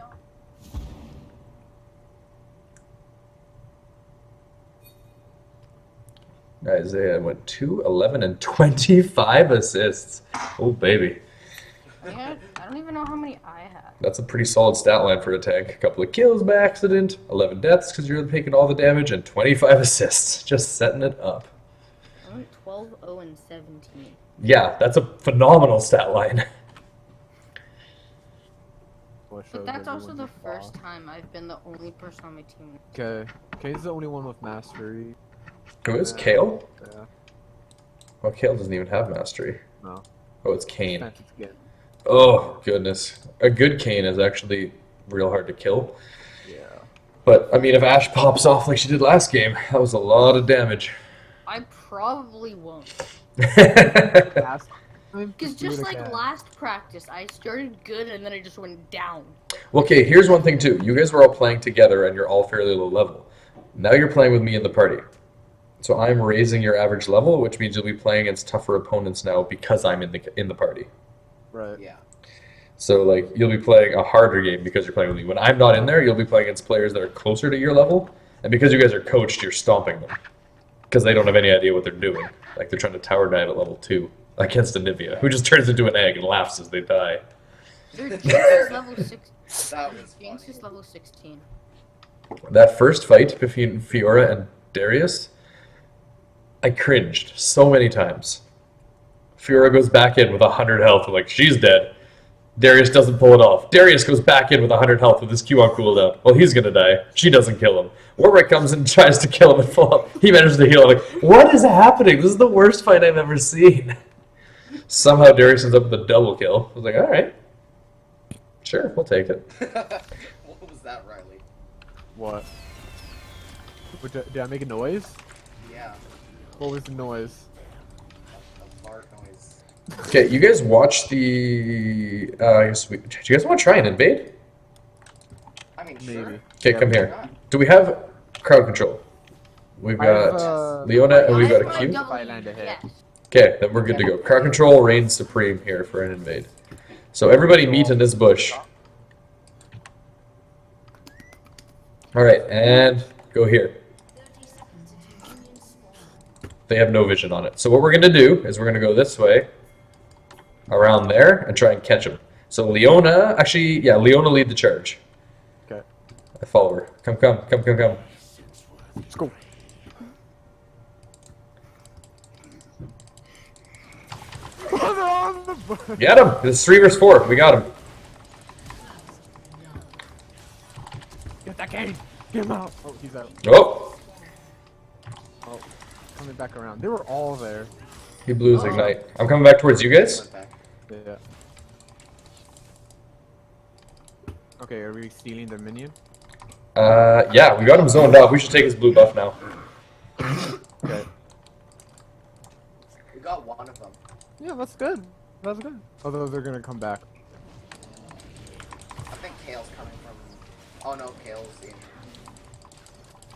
Isaiah went 2, 11, and 25 assists. Oh, baby. Yeah, I don't even know how many I had. That's a pretty solid stat line for a tank. A couple of kills by accident, 11 deaths because you're taking all the damage, and 25 assists. Just setting it up. I went 12, 0, and 17. Yeah, that's a phenomenal stat line. But that's also the first time I've been the only person on my team. Okay. Kane's the only one with mastery. Who is Kale? Yeah. Oh, Kale doesn't even have mastery. No. Oh, it's Kane. Fancy skin. Oh, goodness. A good Kane is actually real hard to kill. Yeah. But, I mean, if Ashe pops off like she did last game, that was a lot of damage. I probably won't. Last time, Because do it just like again. last practice, I started good and then I just went down. Okay, here's one thing, too. You guys were all playing together, and you're all fairly low level. Now you're playing with me in the party. So I'm raising your average level, which means you'll be playing against tougher opponents now because I'm in the party. Right. Yeah. So like you'll be playing a harder game because you're playing with me. When I'm not in there, you'll be playing against players that are closer to your level, and because you guys are coached, you're stomping them because they don't have any idea what they're doing. Like they're trying to tower dive at level 2 against Anivia, who just turns into an egg and laughs as they die. Dude, Jinx is level 6. That was Jinx is level 16. That first fight between Fiora and Darius, I cringed so many times. Fiora goes back in with 100 health, like she's dead. Darius doesn't pull it off. Darius goes back in with 100 health with his Q on cooldown. Well, he's gonna die. She doesn't kill him. Warwick comes and tries to kill him and full up. He manages to heal. I'm like, what is happening? This is the worst fight I've ever seen. Somehow Darius ends up with a double kill. I was like, alright. Sure, we'll take it. What was that, Riley? What? Did I make a noise? Yeah, What was the noise? a fart noise. Okay, you guys watch the... I guess do you guys want to try and invade? I mean, Maybe. sure. Okay, Yeah, come why here. not? Do we have crowd control? We've I have, got Leona and we've got a I Q. have If I land a hit. yes. Okay, then we're good to go. Crowd control reigns supreme here for an invade. So everybody meet in this bush. Alright, and go here. They have no vision on it. So what we're going to do is we're going to go this way, around there, and try and catch them. So Leona, actually, yeah, Leona lead the charge. Okay. I follow her. Come. Let's go. Get him! It's 3 versus 4. We got him. Get that game! Get him out! Oh, he's out. Oh! Oh, coming back around. They were all there. He blew his ignite. I'm coming back towards you guys. Went back. Yeah. Okay, are we stealing their minion? Yeah, we got him zoned up. We should take his blue buff now. Okay. We got one of them. Yeah, that's good. That's good. Although they're gonna come back. I think Kale's coming from. Oh no, Kale's in.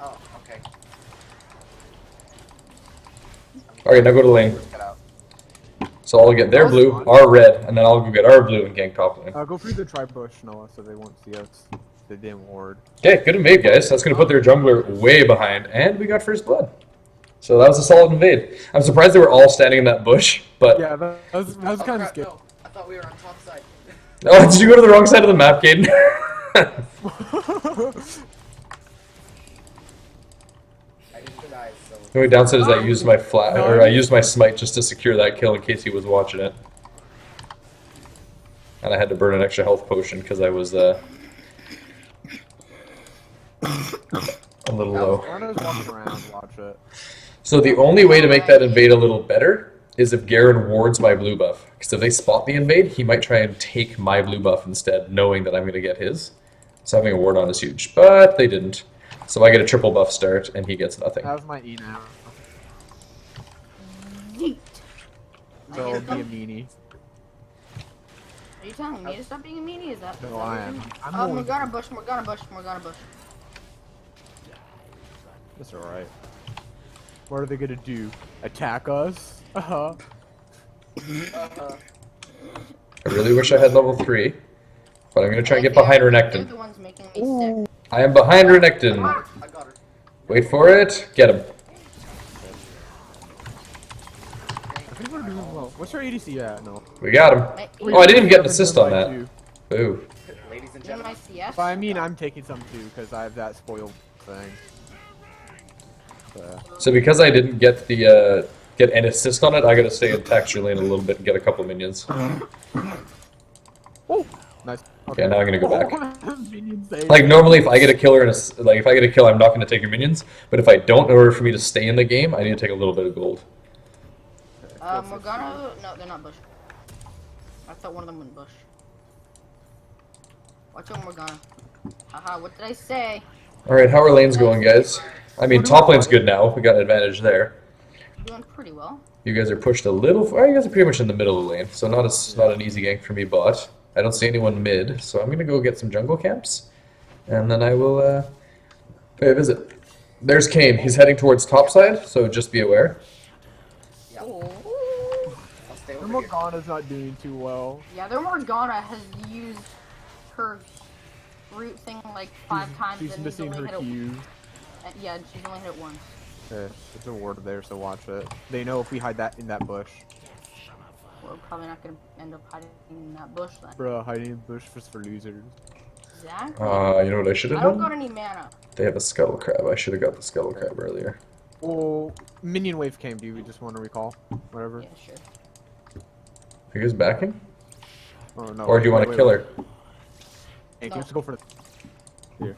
Oh, okay. Alright, now go to lane. Get out. So I'll get their blue, our red, and then I'll go get our blue and gank top lane. Go through the tri-bush, Noah, so they won't see us. The damn ward. Okay, good invade, guys. That's going to put their jungler way behind, and we got first blood. So that was a solid invade. I'm surprised they were all standing in that bush, but... Yeah, that was Oh, kind of crap, scary. no. I thought we were on top side. Oh, did you go to the wrong side of the map, Caden? I didn't die, so. The only downside is I used my I used my smite just to secure that kill in case he was watching it. And I had to burn an extra health potion because I was, a little low. I was walking around, watch it. So the only way to make that invade a little better is if Garen wards my blue buff. Because if they spot the invade, he might try and take my blue buff instead, knowing that I'm going to get his. So having a ward on is huge. But they didn't. So I get a triple buff start, and he gets nothing. That was my E now. Yeet. So I I'll hit be a them. meanie. Are you telling me to stop being a meanie? Is that? No, is that I what am. you're- I'm Oh, the one- Morgana bush, Morgana bush, Morgana bush. That's alright. What are they gonna do? Attack us? Uh-huh. I really wish I had level 3. But I'm going to try and get behind They're Renekton. the ones making me sick. I am behind Renekton. I got her. Wait for it. Get him. I think we're doing well. What's our ADC at? No. We got him. Oh, I didn't even get an assist on that. Two. Boo. Ladies and You're my gentlemen. CS. But I mean, I'm taking some too, because I have that spoiled thing. So, So because I didn't get the get an assist on it, I gotta stay in texture lane a little bit and get a couple minions. oh, nice. Okay, now I'm gonna go back. Minions saved. Like normally, if I get a killer and if I get a kill, I'm not gonna take your minions. But if I don't, in order for me to stay in the game, I need to take a little bit of gold. Morgana. No, they're not bush. I thought one of them went bush. Watch out, Morgana. Haha, what did I say? All right, how are lanes going, guys? I mean, top lane's good now. We got an advantage there. You're doing pretty well. You guys are pushed a little. You guys are pretty much in the middle of the lane, so not an easy gank for me. But I don't see anyone mid, so I'm gonna go get some jungle camps, and then I will pay a visit. There's Kane. He's heading towards top side, so just be aware. Yeah. Oh. I'll stay with Their Morgana's not doing too well. Yeah, their Morgana has used her root thing like 5 times She's and he's missing only her hit Q. it. Yeah, and she's only hit it once. Okay, there's a ward there, so watch it. They know if we hide that in that bush. We're probably not gonna end up hiding in that bush then. Bruh, hiding in the bush just for losers. Exactly. You know what I should have I don't got done? any mana. They have a scuttle crab. I should have got the scuttle crab earlier. Well, minion wave came. Do you just want to recall? Whatever. Yeah, sure. Are you guys backing? Oh, no, Or do you want to kill her? Hey, No. let's go for the... Here.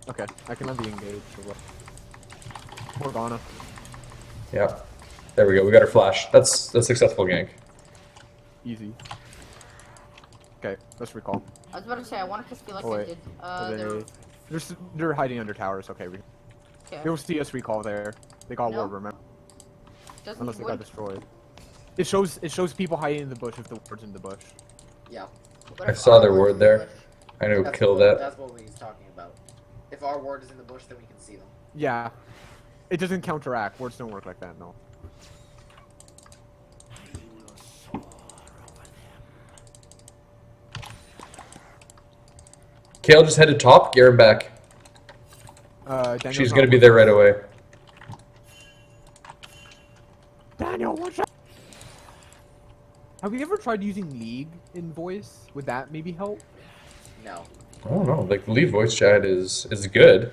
Okay, I can let the engage. Morgana. Yeah. There we go. We got her flash. That's a successful gank. Easy. Okay, let's recall. I was about to say I wanted to feel like Oh, I wait. did. They're hiding under towers. Okay, Okay. they'll see us recall there. They got No. ward, remember? Doesn't Unless they wood- got destroyed. It shows people hiding in the bush if the ward's in the bush. Yeah. what I if saw our their ward's ward in the there. bush? I know, That's kill what, that. That's what he's talking about. If our ward is in the bush, then we can see them. Yeah. It doesn't counteract. Wards don't work like that, no. Kale just headed top. Garen back. Daniel's She's not gonna be working. there right away. Daniel, watch out! Have we ever tried using League in voice? Would that maybe help? No. I don't know. Like, the lead voice chat is good.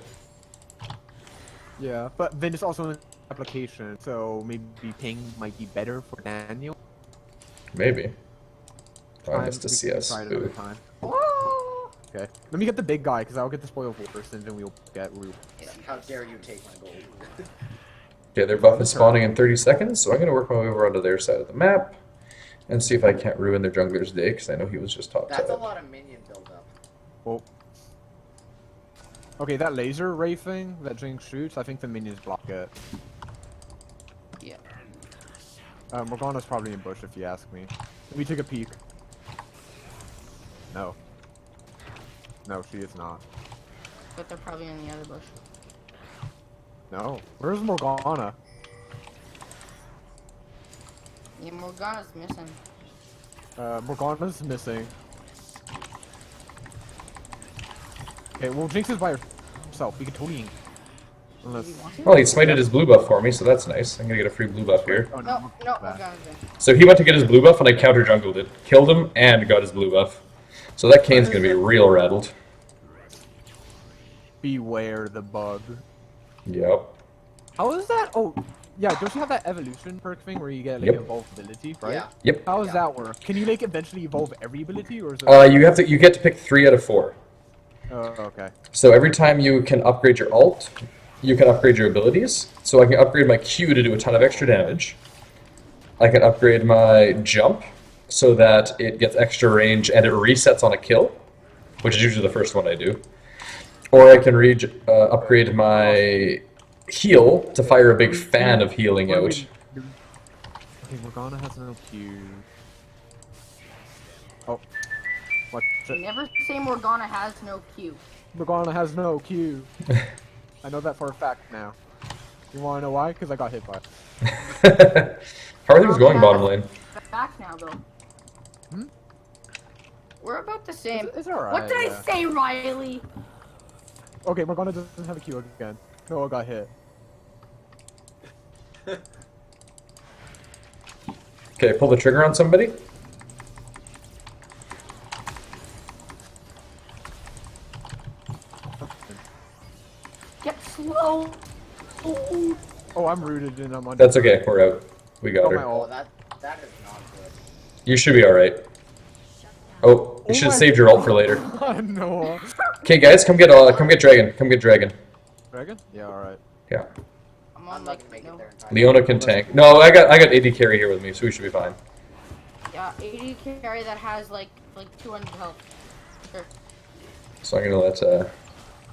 Yeah, but then it's also an application, so maybe ping might be better for Daniel. Maybe. Oh, I Time- missed a we can CS. try it another Ooh. time. Okay, let me get the big guy because I'll get the spoil first, and then we'll get. How dare you take my gold? Okay, their buff is spawning in 30 seconds, so I'm gonna work my way over onto their side of the map and see if I can't ruin their jungler's day, because I know he was just top That's a side. lot of minion buildup. Well, okay, that laser ray thing that Jinx shoots, I think the minions block it. Yeah. Morgana's probably in bush if you ask me. Let me take a peek. No. No, she is not. But they're probably in the other bush. No. Where's Morgana? Yeah, Morgana's missing. Morgana's missing. Okay, well Jinx is by herself. We can totally... Unless... Do you want to? Well, he smited his blue buff for me, so that's nice. I'm gonna get a free blue buff here. Oh, No, no, bad. Morgana's in. So he went to get his blue buff, and I counter jungled it. Killed him, and got his blue buff. So that Kane's gonna be real rattled. Beware the bug. Yep. How is that? Oh, yeah, don't you have that evolution perk thing where you get like Yep. evolve ability, right? Yeah. Yep. How does that work? Can you like eventually evolve every ability, or is it? You get to pick 3 out of 4. Oh, okay. So every time you can upgrade your ult, you can upgrade your abilities. So I can upgrade my Q to do a ton of extra damage. I can upgrade my jump so that it gets extra range and it resets on a kill, which is usually the first one I do. Or I can upgrade my heal to fire a big fan of healing out. Okay, Morgana has no Q. Oh. What? You never say Morgana has no Q. Morgana has no Q. I know that for a fact now. You wanna know why? Because I got hit by it. How are things going bottom lane? Back now, though. Hmm? We're about the same. It's alright. What did yeah. I say, Riley? Okay, Morgana doesn't have a Q again. No, I got hit. Okay, pull the trigger on somebody. Get slow. Oh, I'm rooted and I'm on. That's okay, we're out. We got Oh, my her. Oh, ult. that is not good. You should be alright. Oh, you should have my saved your ult for later. No. Okay, guys, come get Dragon. Come get Dragon. Dragon? Yeah, alright. Yeah. I'm I'm on not like gonna make no. it there in time. Leona can tank. No, I got AD carry here with me, so we should be fine. Yeah, 80 carry that has like 200 health. Sure. So I'm gonna let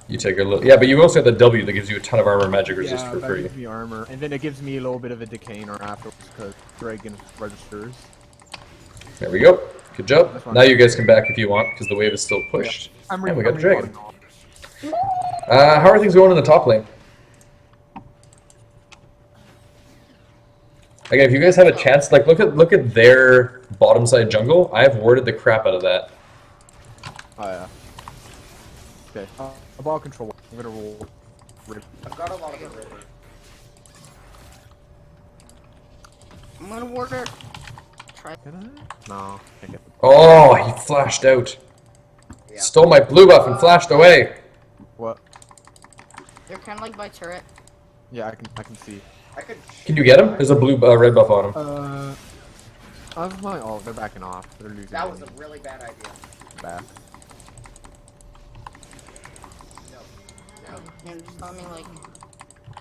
you take a little. Yeah, but you also have the W that gives you a ton of armor magic resist Yeah, for that free. gives me armor, and then it gives me a little bit of a decaner afterwards because Dragon registers. There we go. Good job. That's fine. Now you guys can back if you want, because the wave is still pushed. And we got the Dragon. How are things going in the top lane? Again, if you guys have a chance, like look at their bottom side jungle. I have warded the crap out of that. Oh yeah. Okay. Ball control. I'm gonna roll. I've got a lot of the river. I'm gonna order. Try. Can I? No. Can't get the Oh, he flashed out. Yeah. Stole my blue buff and flashed away. what? They're kind of like my turret. Yeah, I can see. I could. Can you get him? There's a blue red buff on him. Of my they're backing off. They're losing. That was a really bad idea. back. No. You're just telling me like.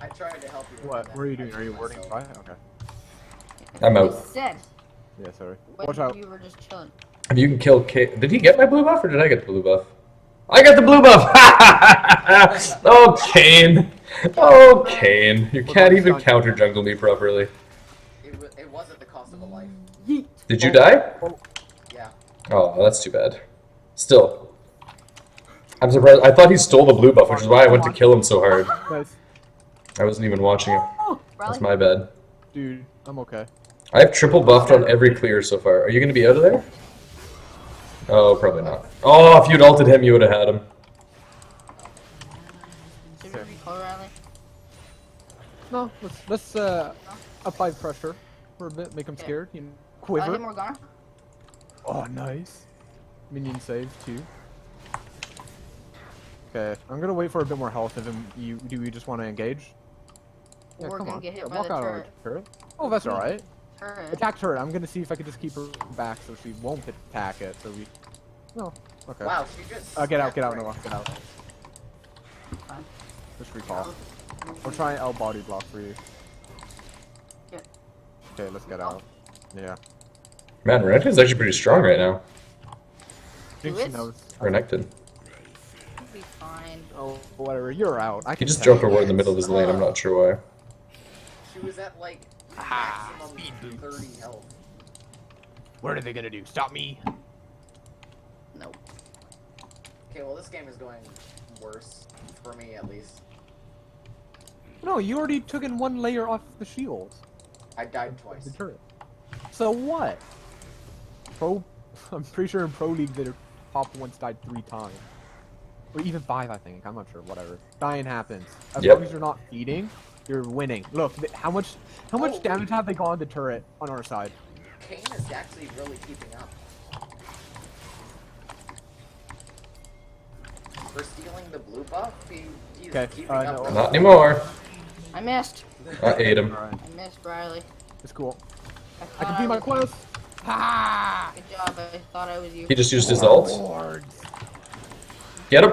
I tried to help you. What? What are you doing? Are you warding myself. by? Okay. I'm I out. said Yeah, sorry. when Watch out. you were just chilling. If you can kill K, did he get my blue buff or did I get the blue buff? I got the blue buff! Oh, Kane. Oh, Kane. You can't even counter jungle me properly. It was at the cost of a life. Yeet. Did you die? Yeah. Oh, that's too bad. Still. I'm surprised. I thought he stole the blue buff, which is why I went to kill him so hard. Nice. I wasn't even watching it. That's Riley, my bad. Dude, I'm okay. I have triple buffed on every clear so far. Are you going to be out of there? Oh, probably not. Oh, if you'd ulted him, you would have had him. should we recall Riley? No, let's apply pressure for a bit, make them Okay. scared. You know, Hit quiver. Morgana. Oh, nice. Minion saves too. Okay, I'm gonna wait for a bit more health. If do we just want to engage? Yeah, We're come gonna on. get hit Yeah, by walk the out turret. on the turret. Oh, that's all right. Turret. Attack turret. I'm gonna see if I can just keep her back so she won't attack it. So we. No. Okay. Wow, she just. Get out, snapped Noah, right get out. Fine. Just recall. I'll try and L body block for you. Yeah. Okay, let's get out. Yeah. Man, Renekton's actually pretty strong right now. I think Who she is? knows. Renekton. We'll be fine. Oh, whatever. You're out. I He can just tell. jumped a ward in the middle of his lane, I'm not sure why. She was at like maximum 30 health. What are they gonna do? Stop me? No. Okay, well this game is going worse for me at least. No, you already took in one layer off the shields. I died twice. The turret. So what? I'm pretty sure in Pro League their top once died 3 times. Or even 5, I think. I'm not sure. Whatever. Dying happens. As Yep. long as you're not feeding, you're winning. Look, how much Oh. damage have they gone to turret on our side? Kane is actually really keeping up. For stealing the blue buff, he's Okay, keeping no. up. Not anymore. I missed. I ate him. Alright, I missed Riley. it's cool. I thought can do my was- quest. Ah! Good job. I thought I was you. He just used his ult. Lords. Get him.